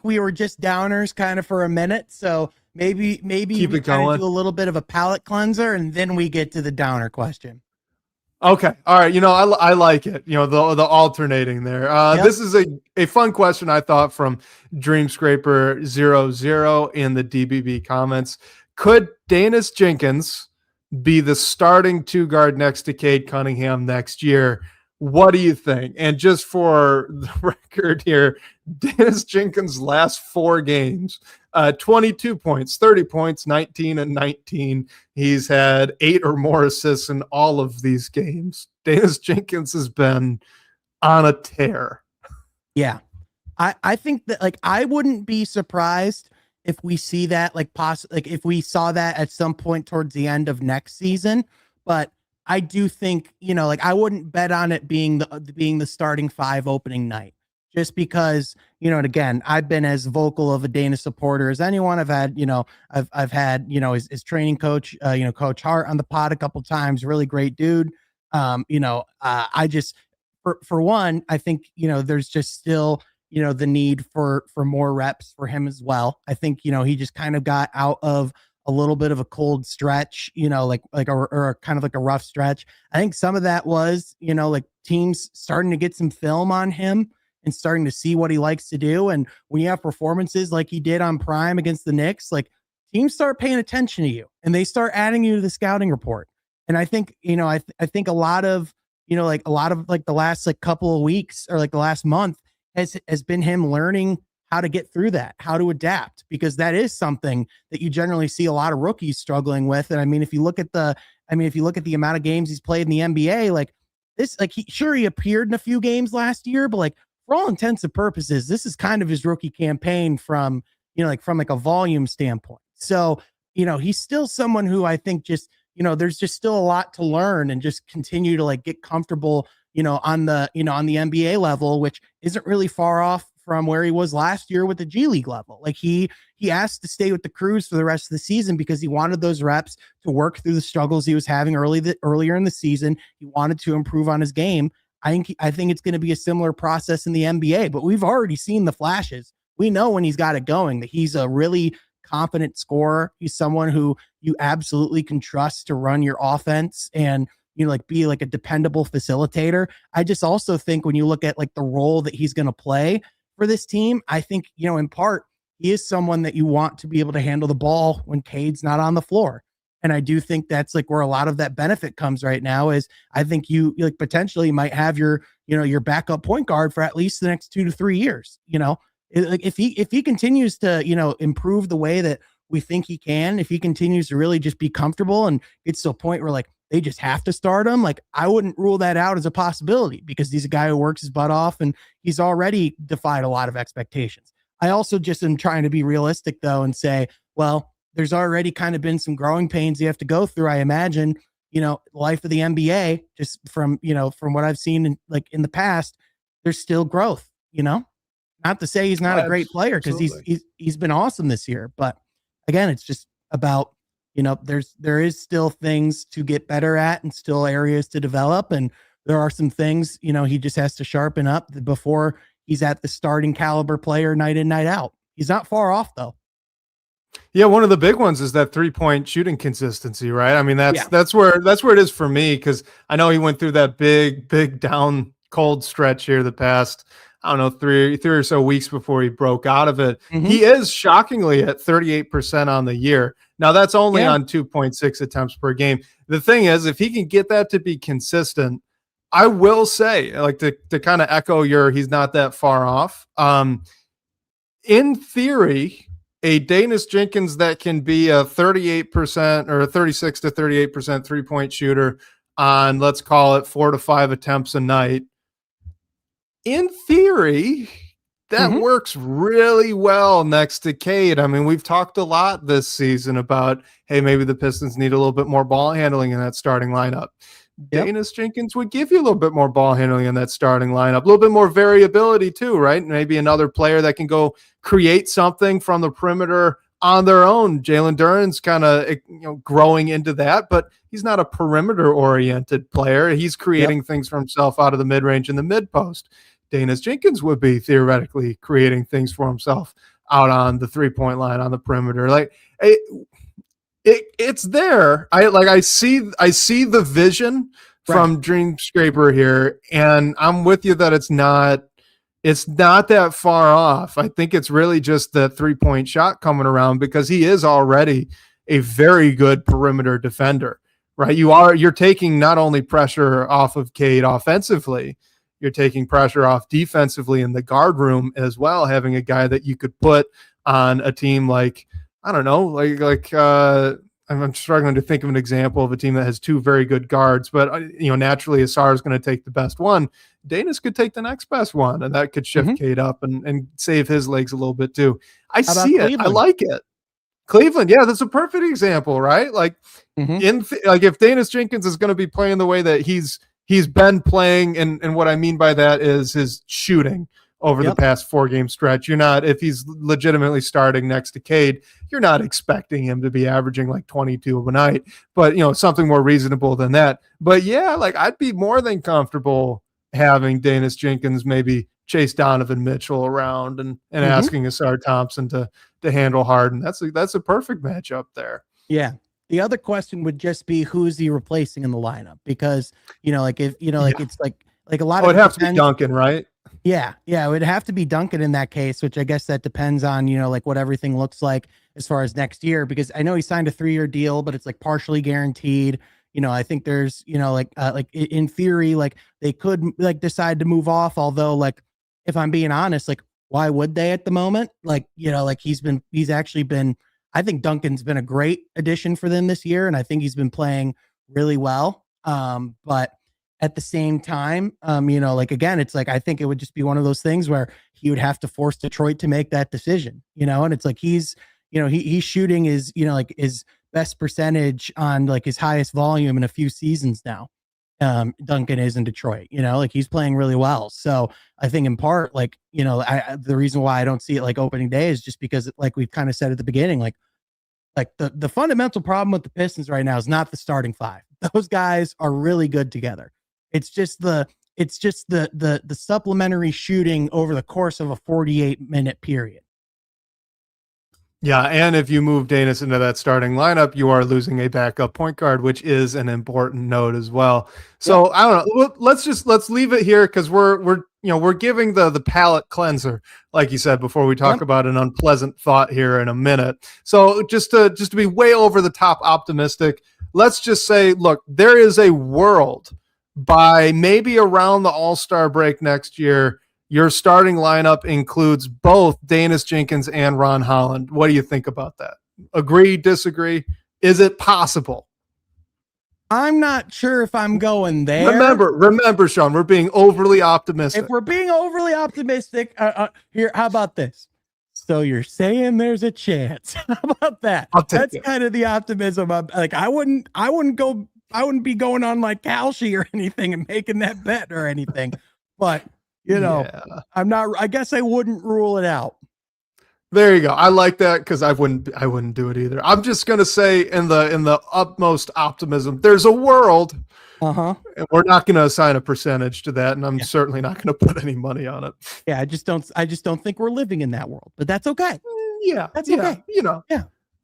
we were just downers kind of for a minute, so maybe keep it going. Do a little bit of a palate cleanser, and then we get to the downer question. Okay. All right. I like it. The alternating there. Yep. This is a fun question, I thought, from Dreamscraper00 in the DBB comments. Could Dennis Jenkins be the starting 2-guard next to Cade Cunningham next year? What do you think? And just for the record here, Dennis Jenkins' last 4 games, 22 points, 30 points, 19 and 19. He's had 8 or more assists in all of these games. Dennis Jenkins has been on a tear. Yeah. I think that, like, I wouldn't be surprised if we see that, if we saw that at some point towards the end of next season, but I do think, I wouldn't bet on it being the starting 5 opening night, just because, and again, I've been as vocal of a Dana supporter as anyone. I've had, I've had, his training coach, Coach Hart on the pod a couple times, really great dude. I just, for one, I think, there's just still, the need for more reps for him as well. I think, he just kind of got out of a little bit of a cold stretch, or kind of like a rough stretch. I think some of that was, teams starting to get some film on him and starting to see what he likes to do. And when you have performances like he did on Prime against the Knicks, like, teams start paying attention to you and they start adding you to the scouting report. And I think, I think a lot of the last couple of weeks, or the last month has been him learning how to get through that, how to adapt, because that is something that you generally see a lot of rookies struggling with. And I mean, if you look at the amount of games he's played in the NBA, he appeared in a few games last year, but for all intents and purposes, this is kind of his rookie campaign from a volume standpoint. So, he's still someone who I think just, there's just still a lot to learn and just continue to get comfortable, on the NBA level, which isn't really far off from where he was last year with the G League level. He asked to stay with the Crews for the rest of the season because he wanted those reps to work through the struggles he was having earlier in the season. He wanted to improve on his game. I think it's going to be a similar process in the NBA, but we've already seen the flashes. We know when he's got it going that he's a really confident scorer. He's someone who you absolutely can trust to run your offense and, be a dependable facilitator. I just also think when you look at the role that he's going to play for this team, I think, in part, he is someone that you want to be able to handle the ball when Cade's not on the floor. And I do think that's where a lot of that benefit comes right now is I think you potentially might have your backup point guard for at least the next 2 to 3 years. If he continues to, improve the way that we think he can, if he continues to really just be comfortable and gets to a point where they just have to start him, I wouldn't rule that out as a possibility, because he's a guy who works his butt off and he's already defied a lot of expectations. I also just am trying to be realistic though and say, well, there's already kind of been some growing pains you have to go through. I imagine, life of the NBA, just from what I've seen in the past, there's still growth, not to say he's not a great player, because he's been awesome this year. But again, it's just about, there is still things to get better at and still areas to develop. And there are some things, he just has to sharpen up before he's at the starting caliber player night in, night out. He's not far off though. Yeah. One of the big ones is that 3-point shooting consistency, right? I mean, that's where it is for me. Cause I know he went through that big down cold stretch here the past, I don't know, three or so weeks before he broke out of it. Mm-hmm. He is shockingly at 38% on the year. Now that's only on 2.6 attempts per game. The thing is, if he can get that to be consistent, I will say, to kind of echo he's not that far off. In theory, a Dennis Jenkins that can be a 38% or a 36 to 38% 3-point shooter on, let's call it 4 to 5 attempts a night. In theory, that works really well next to Cade. I mean, we've talked a lot this season about, hey, maybe the Pistons need a little bit more ball handling in that starting lineup. Danis Jenkins would give you a little bit more ball handling in that starting lineup, a little bit more variability too, right? Maybe another player that can go create something from the perimeter on their own. Jalen Duren's kind of growing into that, but he's not a perimeter-oriented player. He's creating things for himself out of the mid-range and the mid-post. Danis Jenkins would be theoretically creating things for himself out on the three-point line on the perimeter. Like it's there. I see the vision from Dream Scraper here, and I'm with you that it's not that far off. I think it's really just the 3-point shot coming around, because he is already a very good perimeter defender, right? You're taking not only pressure off of Cade offensively, you're taking pressure off defensively in the guard room as well, having a guy that you could put on a team like, I don't know, I'm struggling to think of an example of a team that has two very good guards, but naturally Asar is going to take the best one. Danis could take the next best one, and that could shift Cade up and save his legs a little bit too. I see it. Cleveland? I like it. Cleveland, yeah, that's a perfect example, right? Like if Danis Jenkins is going to be playing the way that he's been playing, and what I mean by that is his shooting over the past 4-game stretch. If he's legitimately starting next to Cade, you're not expecting him to be averaging like 22 a night, but something more reasonable than that. But yeah, I'd be more than comfortable having Danis Jenkins maybe chase Donovan Mitchell around and asking Asar Thompson to handle Harden. That's a perfect matchup there. Yeah. The other question would just be, who's he replacing in the lineup? Because, it's like a lot of it have to be Duncan, right? Yeah. It would have to be Duncan in that case, which I guess that depends on, what everything looks like as far as next year, because I know he signed a 3-year deal, but it's partially guaranteed. I think there's, in theory, they could decide to move off. Although, if I'm being honest, why would they at the moment? He's actually been, I think Duncan's been a great addition for them this year. And I think he's been playing really well. But at the same time, again, it's I think it would just be one of those things where he would have to force Detroit to make that decision, and it's he's shooting his, his best percentage on his highest volume in a few seasons now. Duncan is in Detroit, he's playing really well. So I think in part, the reason why I don't see it opening day is just because we've kind of said at the beginning, the fundamental problem with the Pistons right now is not the starting five. Those guys are really good together. It's just the supplementary shooting over the course of a 48-minute period. Yeah, and if you move Danis into that starting lineup, you are losing a backup point guard, which is an important note as well. So I don't know. Let's leave it here, because we're giving the palate cleanser, like you said, before we talk about an unpleasant thought here in a minute. So just to be way over the top optimistic, let's just say, look, there is a world by maybe around the All-Star break next year, your starting lineup includes both Danis Jenkins and Ron Holland. What do you think about that? Agree, disagree? Is it possible? I'm not sure if I'm going there. Remember, Sean, we're being overly optimistic. If we're being overly optimistic, here, how about this? So you're saying there's a chance? How about that? That's kind of the optimism. I wouldn't be going on Kalshi or anything and making that bet or anything, but I'm not. I guess I wouldn't rule it out. There you go. I like that, because I wouldn't do it either. I'm just gonna say, in the utmost optimism, there's a world. And we're not going to assign a percentage to that, and I'm certainly not going to put any money on it. Yeah, I just don't think we're living in that world, but that's okay. That's okay.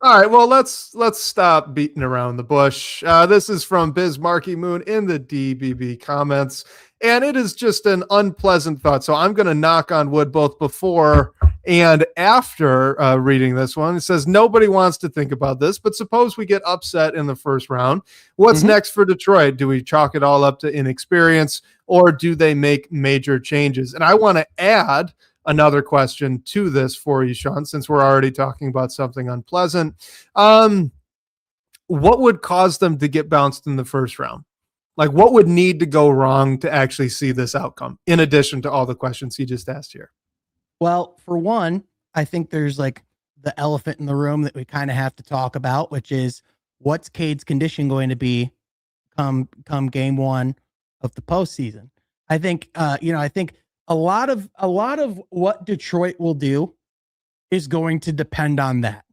All right, well, let's stop beating around the bush. This is from Biz Marky Moon in the DBB comments, and it is just an unpleasant thought. So I'm going to knock on wood both before and after reading this one. It says, nobody wants to think about this, but suppose we get upset in the first round. What's next for Detroit? Do we chalk it all up to inexperience, or do they make major changes? And I want to add another question to this for you, Sean, since we're already talking about something unpleasant. What would cause them to get bounced in the first round? What would need to go wrong to actually see this outcome, in addition to all the questions he just asked here? Well, for one, I think there's the elephant in the room that we kind of have to talk about, which is, what's Cade's condition going to be come game one of the postseason. I think I think a lot of what Detroit will do is going to depend on that,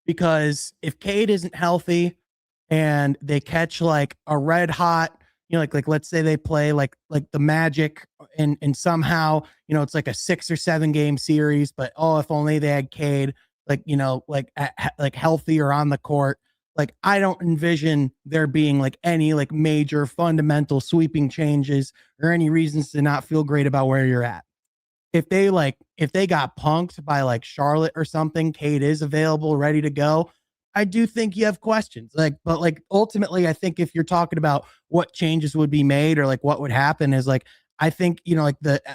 because if Cade isn't healthy and they catch like a red hot, like let's say they play like the Magic and somehow, it's like a 6 or 7 game series, but if only they had Cade, like healthy or on the court. Like, I don't envision there being like any like major fundamental sweeping changes or any reasons to not feel great about where you're at. If they got punked by like Charlotte or something, Cade is available, ready to go, I do think you have questions. But ultimately, I think if you're talking about what changes would be made or like what would happen is like, I think,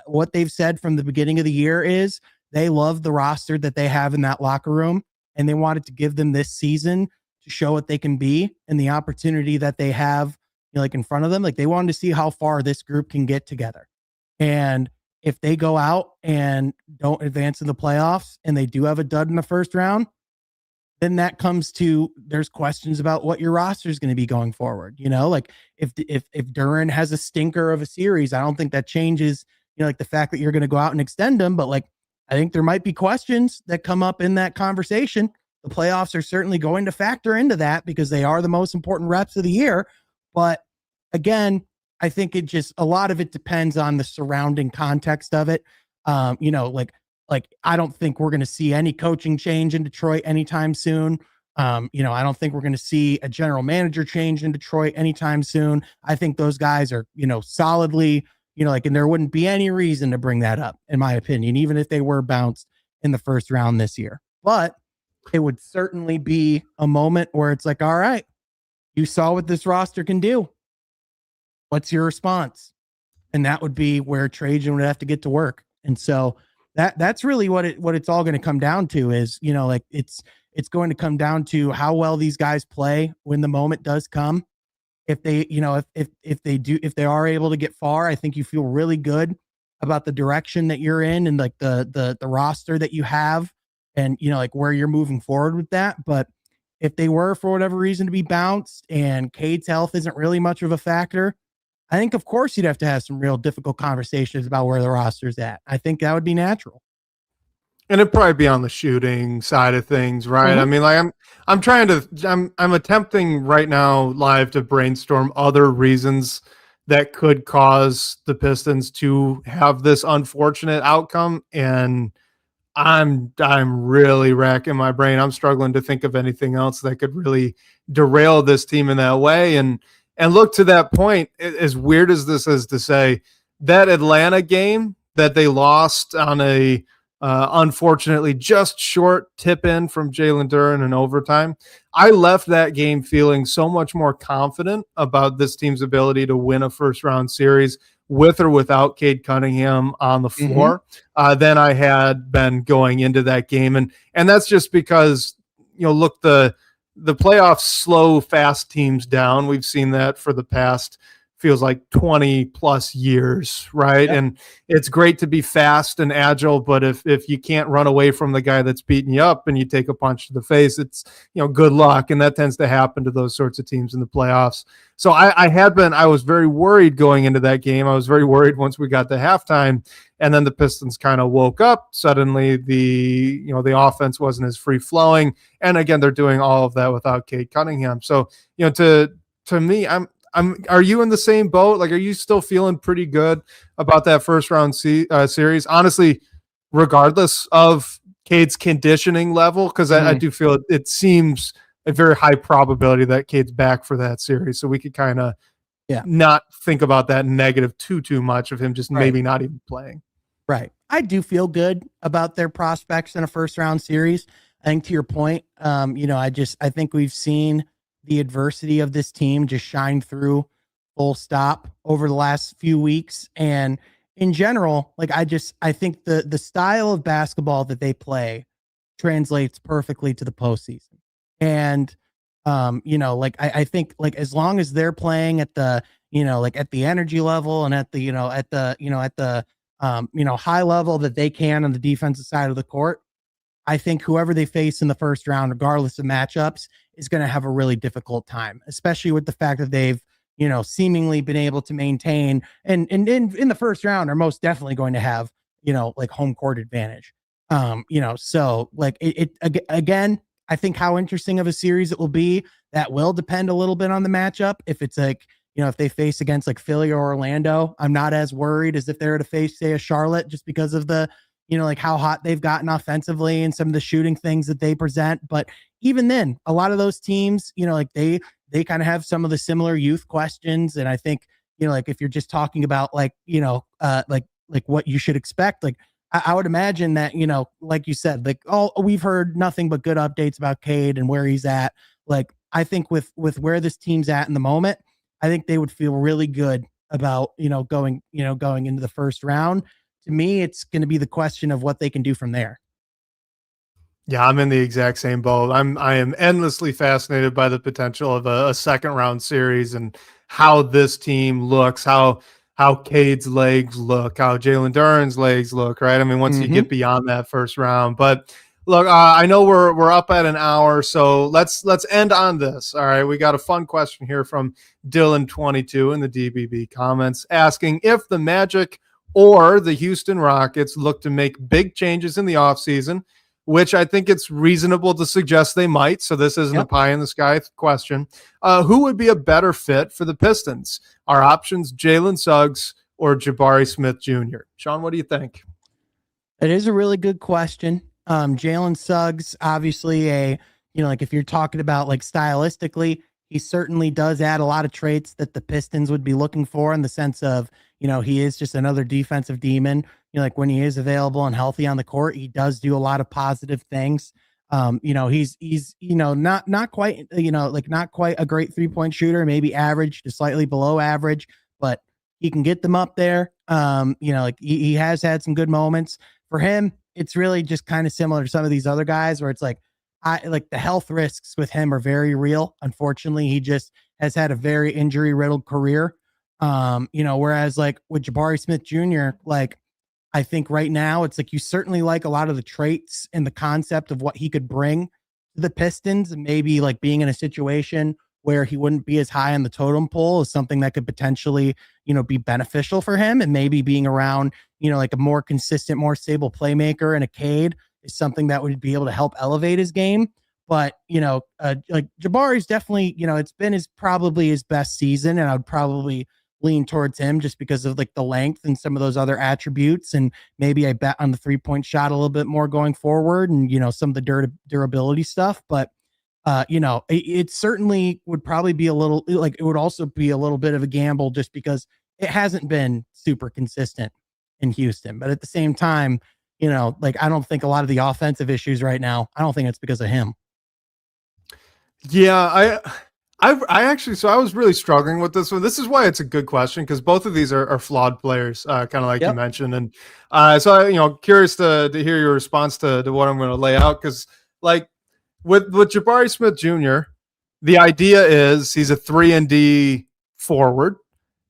what they've said from the beginning of the year is they love the roster that they have in that locker room, and they wanted to give them this season to show what they can be and the opportunity that they have, in front of them. Like, they wanted to see how far this group can get together. And if they go out and don't advance in the playoffs and they do have a dud in the first round, then that comes to, there's questions about what your roster is going to be going forward. Like if Duren has a stinker of a series, I don't think that changes, like the fact that you're going to go out and extend them. But like, I think there might be questions that come up in that conversation. The playoffs are certainly going to factor into that because they are the most important reps of the year. But again, I think a lot of it depends on the surrounding context of it. Like I don't think we're going to see any coaching change in Detroit anytime soon. I don't think we're going to see a general manager change in Detroit anytime soon. I think those guys are, solidly, and there wouldn't be any reason to bring that up, in my opinion, even if they were bounced in the first round this year. But it would certainly be a moment where it's like, all right, you saw what this roster can do. What's your response? And that would be where Trajan would have to get to work. And so that's really what it's all going to come down to is, it's going to come down to how well these guys play when the moment does come. If they, if they are able to get far, I think you feel really good about the direction that you're in and like the roster that you have and, like where you're moving forward with that. But if they were, for whatever reason, to be bounced and Cade's health isn't really much of a factor, I think, of course, you'd have to have some real difficult conversations about where the roster's at. I think that would be natural. And it'd probably be on the shooting side of things, right? Mm-hmm. I mean, I'm attempting right now live to brainstorm other reasons that could cause the Pistons to have this unfortunate outcome. And I'm really racking my brain. I'm struggling to think of anything else that could really derail this team in that way. And look, to that point, as weird as this is to say, that Atlanta game that they lost on a unfortunately just short tip in from Jalen Duren in overtime, I left that game feeling so much more confident about this team's ability to win a first round series with or without Cade Cunningham on the floor than I had been going into that game. And that's just because, look, the playoffs slow fast teams down. We've seen that for the past, feels like 20 plus years, right? Yep. And it's great to be fast and agile, but if you can't run away from the guy that's beating you up and you take a punch to the face, it's, good luck. And that tends to happen to those sorts of teams in the playoffs. So I was very worried going into that game. I was very worried once we got to halftime, and then the Pistons kind of woke up. Suddenly the offense wasn't as free flowing. And again, they're doing all of that without Cade Cunningham. So, to me, are you in the same boat? Like, are you still feeling pretty good about that first round series? Honestly, regardless of Cade's conditioning level, because I do feel it seems a very high probability that Cade's back for that series. So we could kind of not think about that negative too much of him just maybe not even playing. Right. I do feel good about their prospects in a first round series. I think to your point, I think we've seen the adversity of this team just shine through full stop over the last few weeks. And in general, I think the style of basketball that they play translates perfectly to the postseason. And, I think as long as they're playing at the, at the energy level and at the, at the high level that they can on the defensive side of the court, I think whoever they face in the first round, regardless of matchups, is going to have a really difficult time, especially with the fact that they've seemingly been able to maintain and in the first round are most definitely going to have, like home court advantage. So like again, I think how interesting of a series it will be, that will depend a little bit on the matchup. If it's like, if they face against like Philly or Orlando, I'm not as worried as if they were to face, say, a Charlotte, just because of the, like how hot they've gotten offensively and some of the shooting things that they present. But even then, a lot of those teams, like they kind of have some of the similar youth questions. And I think, like if you're just talking about like, like what you should expect, like I would imagine that, like you said, like, we've heard nothing but good updates about Cade and where he's at. Like, I think with where this team's at in the moment, I think they would feel really good about, going into the first round. To me, it's going to be the question of what they can do from there. Yeah, I'm in the exact same boat. I am endlessly fascinated by the potential of a second round series and how this team looks, how Cade's legs look, how Jalen Duren's legs look, right? I mean, once you get beyond that first round. But look, I know we're up at an hour, so let's end on this. All right, we got a fun question here from Dylan22 in the DBB comments asking if the Magic or the Houston Rockets look to make big changes in the offseason, which I think it's reasonable to suggest they might. So this isn't a pie in the sky question. Who would be a better fit for the Pistons? Our options, Jalen Suggs or Jabari Smith Jr. Sean, what do you think? It is a really good question. Jalen Suggs, obviously like if you're talking about like stylistically, he certainly does add a lot of traits that the Pistons would be looking for, in the sense of, he is just another defensive demon. Like when he is available and healthy on the court, he does do a lot of positive things. He's not quite, not quite a great 3-point shooter, maybe average to slightly below average, but he can get them up there. Like he has had some good moments. For him, it's really just kind of similar to some of these other guys where it's like, the health risks with him are very real. Unfortunately, he just has had a very injury riddled career. Whereas like with Jabari Smith Jr., like I think right now it's like you certainly like a lot of the traits and the concept of what he could bring to the Pistons, and maybe like being in a situation where he wouldn't be as high on the totem pole is something that could potentially, be beneficial for him. And maybe being around, like a more consistent, more stable playmaker and a Cade is something that would be able to help elevate his game. But, like Jabari's definitely, it's been probably his best season, and I would probably lean towards him just because of like the length and some of those other attributes. And maybe I bet on the 3-point shot a little bit more going forward, and, some of the durability stuff. But, it certainly would probably be a little, like, it would also be a little bit of a gamble just because it hasn't been super consistent in Houston. But at the same time, like, I don't think a lot of the offensive issues right now, I don't think it's because of him. Yeah, I actually, so I was really struggling with this one. This is why it's a good question, because both of these are flawed players, kind of like you mentioned. And so curious to hear your response to what I'm going to lay out, because like with Jabari Smith Jr., the idea is he's a 3-and-D forward,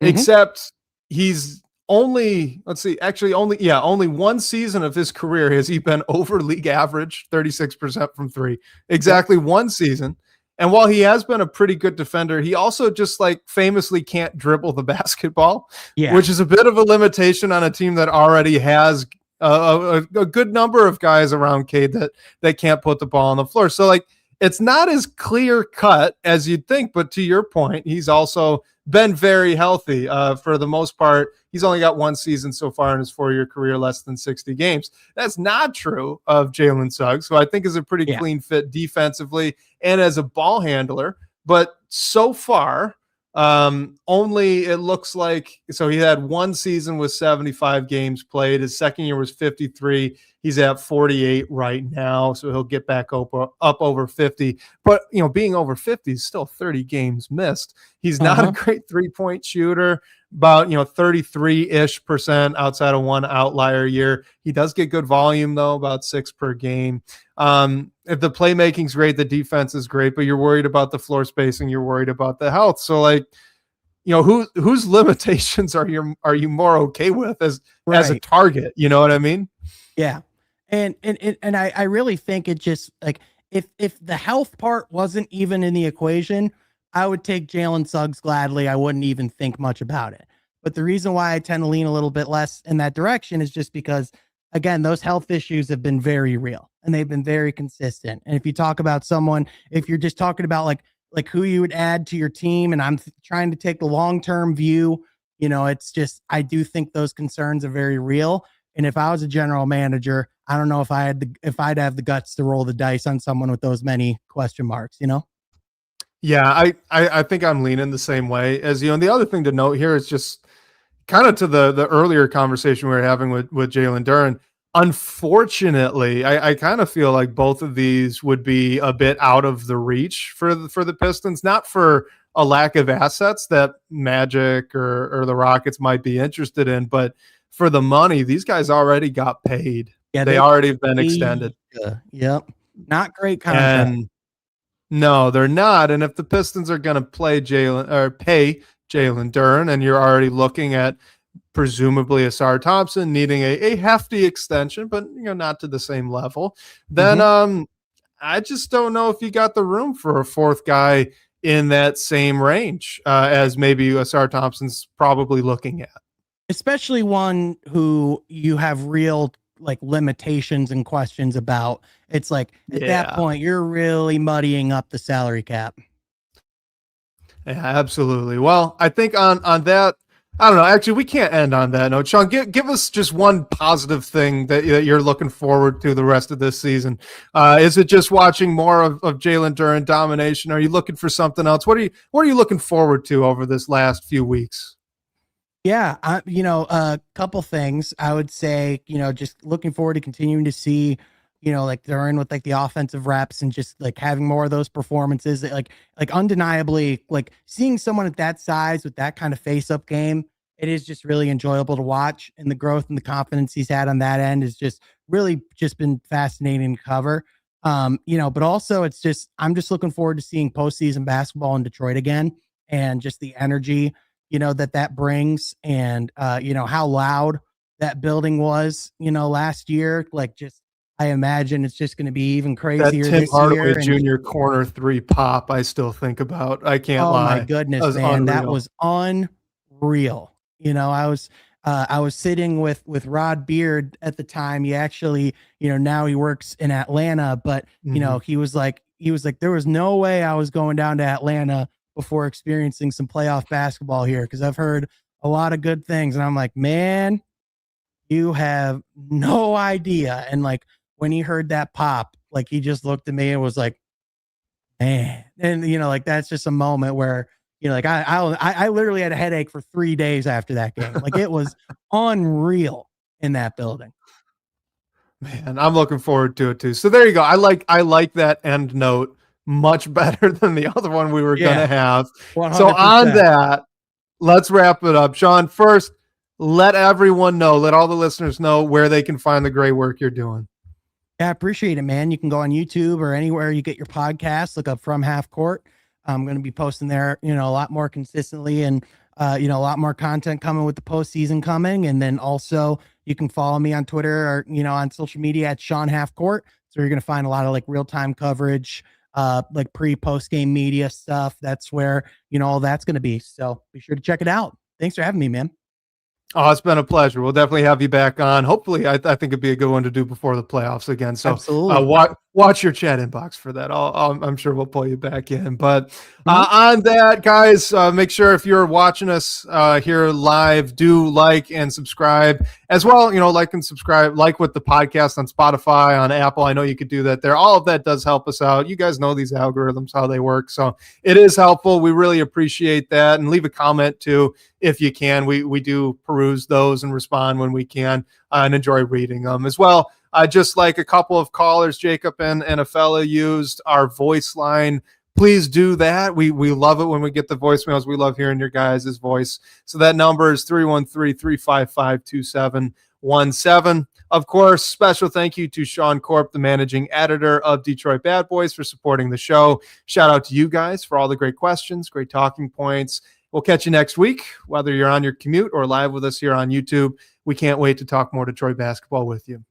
except he's only one season of his career has he been over league average, 36% from three. Exactly one season. And while he has been a pretty good defender, he also just like famously can't dribble the basketball, which is a bit of a limitation on a team that already has a good number of guys around Cade that can't put the ball on the floor. So like, it's not as clear cut as you'd think, but to your point, he's also been very healthy for the most part. He's only got one season so far in his 4-year career, less than 60 games. That's not true of Jalen Suggs, who I think is a pretty clean fit defensively and as a ball handler. But so far, only it looks like, so he had one season with 75 games played. His second year was 53. He's at 48 right now, so he'll get back up over 50. But, being over 50 is still 30 games missed. He's not a great 3-point shooter, about, 33-ish% outside of one outlier year. He does get good volume, though, about 6 per game. If the playmaking's great, the defense is great, but you're worried about the floor spacing, you're worried about the health. So, like, whose limitations are you more okay with as a target? You know what I mean? Yeah. And I really think it just like if the health part wasn't even in the equation, I would take Jalen Suggs gladly. I wouldn't even think much about it. But the reason why I tend to lean a little bit less in that direction is just because, again, those health issues have been very real and they've been very consistent. And if you talk about someone, if you're just talking about like who you would add to your team, and I'm trying to take the long-term view, it's just, I do think those concerns are very real. And if I was a general manager, I don't know if I'd have the guts to roll the dice on someone with those many question marks, Yeah, I think I'm leaning the same way as you. And the other thing to note here is just kind of to the earlier conversation we were having with Jalen Duren. Unfortunately, I kind of feel like both of these would be a bit out of the reach for the Pistons, not for a lack of assets that Magic or the Rockets might be interested in, but for the money. These guys already got paid. Yeah, they already have been extended. Yep. Not great contract. And no, they're not. And if the Pistons are going to pay Jalen Duren, and you're already looking at presumably Asar Thompson needing a hefty extension, but not to the same level, then I just don't know if you got the room for a fourth guy in that same range as maybe Asar Thompson's probably looking at. Especially one who you have real limitations and questions about. It's like at that point, you're really muddying up the salary cap. Yeah, absolutely. Well, I think on that, I don't know. Actually, we can't end on that note. Sean, give us just one positive thing that you're looking forward to the rest of this season. Is it just watching more of Jalen Duren domination? Are you looking for something else? What are you looking forward to over this last few weeks? Yeah, a couple things. I would say, just looking forward to continuing to see, Duren with the offensive reps and just having more of those performances. Undeniably, seeing someone at that size with that kind of face-up game, it is just really enjoyable to watch. And the growth and the confidence he's had on that end is just really just been fascinating to cover. But also I'm just looking forward to seeing postseason basketball in Detroit again, and just the energy that brings, and how loud that building was last year. I imagine it's just going to be even crazier that Tim this Hardaway year. Jr. corner 3 pop I still think about. I can't lie. Oh my goodness, man, that was unreal. I was sitting with Rod Beard at the time. He actually, now he works in Atlanta, but he was like there was no way I was going down to Atlanta before experiencing some playoff basketball here, because I've heard a lot of good things. And I'm like, man, you have no idea. And when he heard that pop, he just looked at me and was like, man. And, that's just a moment where, I literally had a headache for 3 days after that game. It was unreal in that building. Man, I'm looking forward to it too. So there you go. I like that end note much better than the other one we were going to have. 100%. So on that, let's wrap it up. Sean, first, let everyone know, let all the listeners know where they can find the great work you're doing. Yeah, I appreciate it, man. You can go on YouTube or anywhere you get your podcast, look up From Half Court. I'm going to be posting there, a lot more consistently, and, a lot more content coming with the postseason coming. And then also you can follow me on Twitter or, on social media at Sean Half Court. So you're going to find a lot of real-time coverage, post game media stuff. That's where, all that's going to be. So be sure to check it out. Thanks for having me, man. Oh, it's been a pleasure. We'll definitely have you back on. Hopefully, I think it'd be a good one to do before the playoffs again. So absolutely. Watch your chat inbox for that. I'm sure we'll pull you back in. But on that, guys, make sure if you're watching us here live, do like and subscribe as well. Like and subscribe, with the podcast on Spotify, on Apple. I know you could do that there. All of that does help us out. You guys know these algorithms, how they work. So it is helpful. We really appreciate that. And leave a comment too if you can. We do peruse those and respond when we can, and enjoy reading them as well. Just like a couple of callers, Jacob and a fella used our voice line. Please do that. We love it when we get the voicemails. We love hearing your guys' voice. So that number is 313-355-2717. Of course, special thank you to Sean Corp, the managing editor of Detroit Bad Boys, for supporting the show. Shout out to you guys for all the great questions, great talking points. We'll catch you next week, whether you're on your commute or live with us here on YouTube. We can't wait to talk more Detroit basketball with you.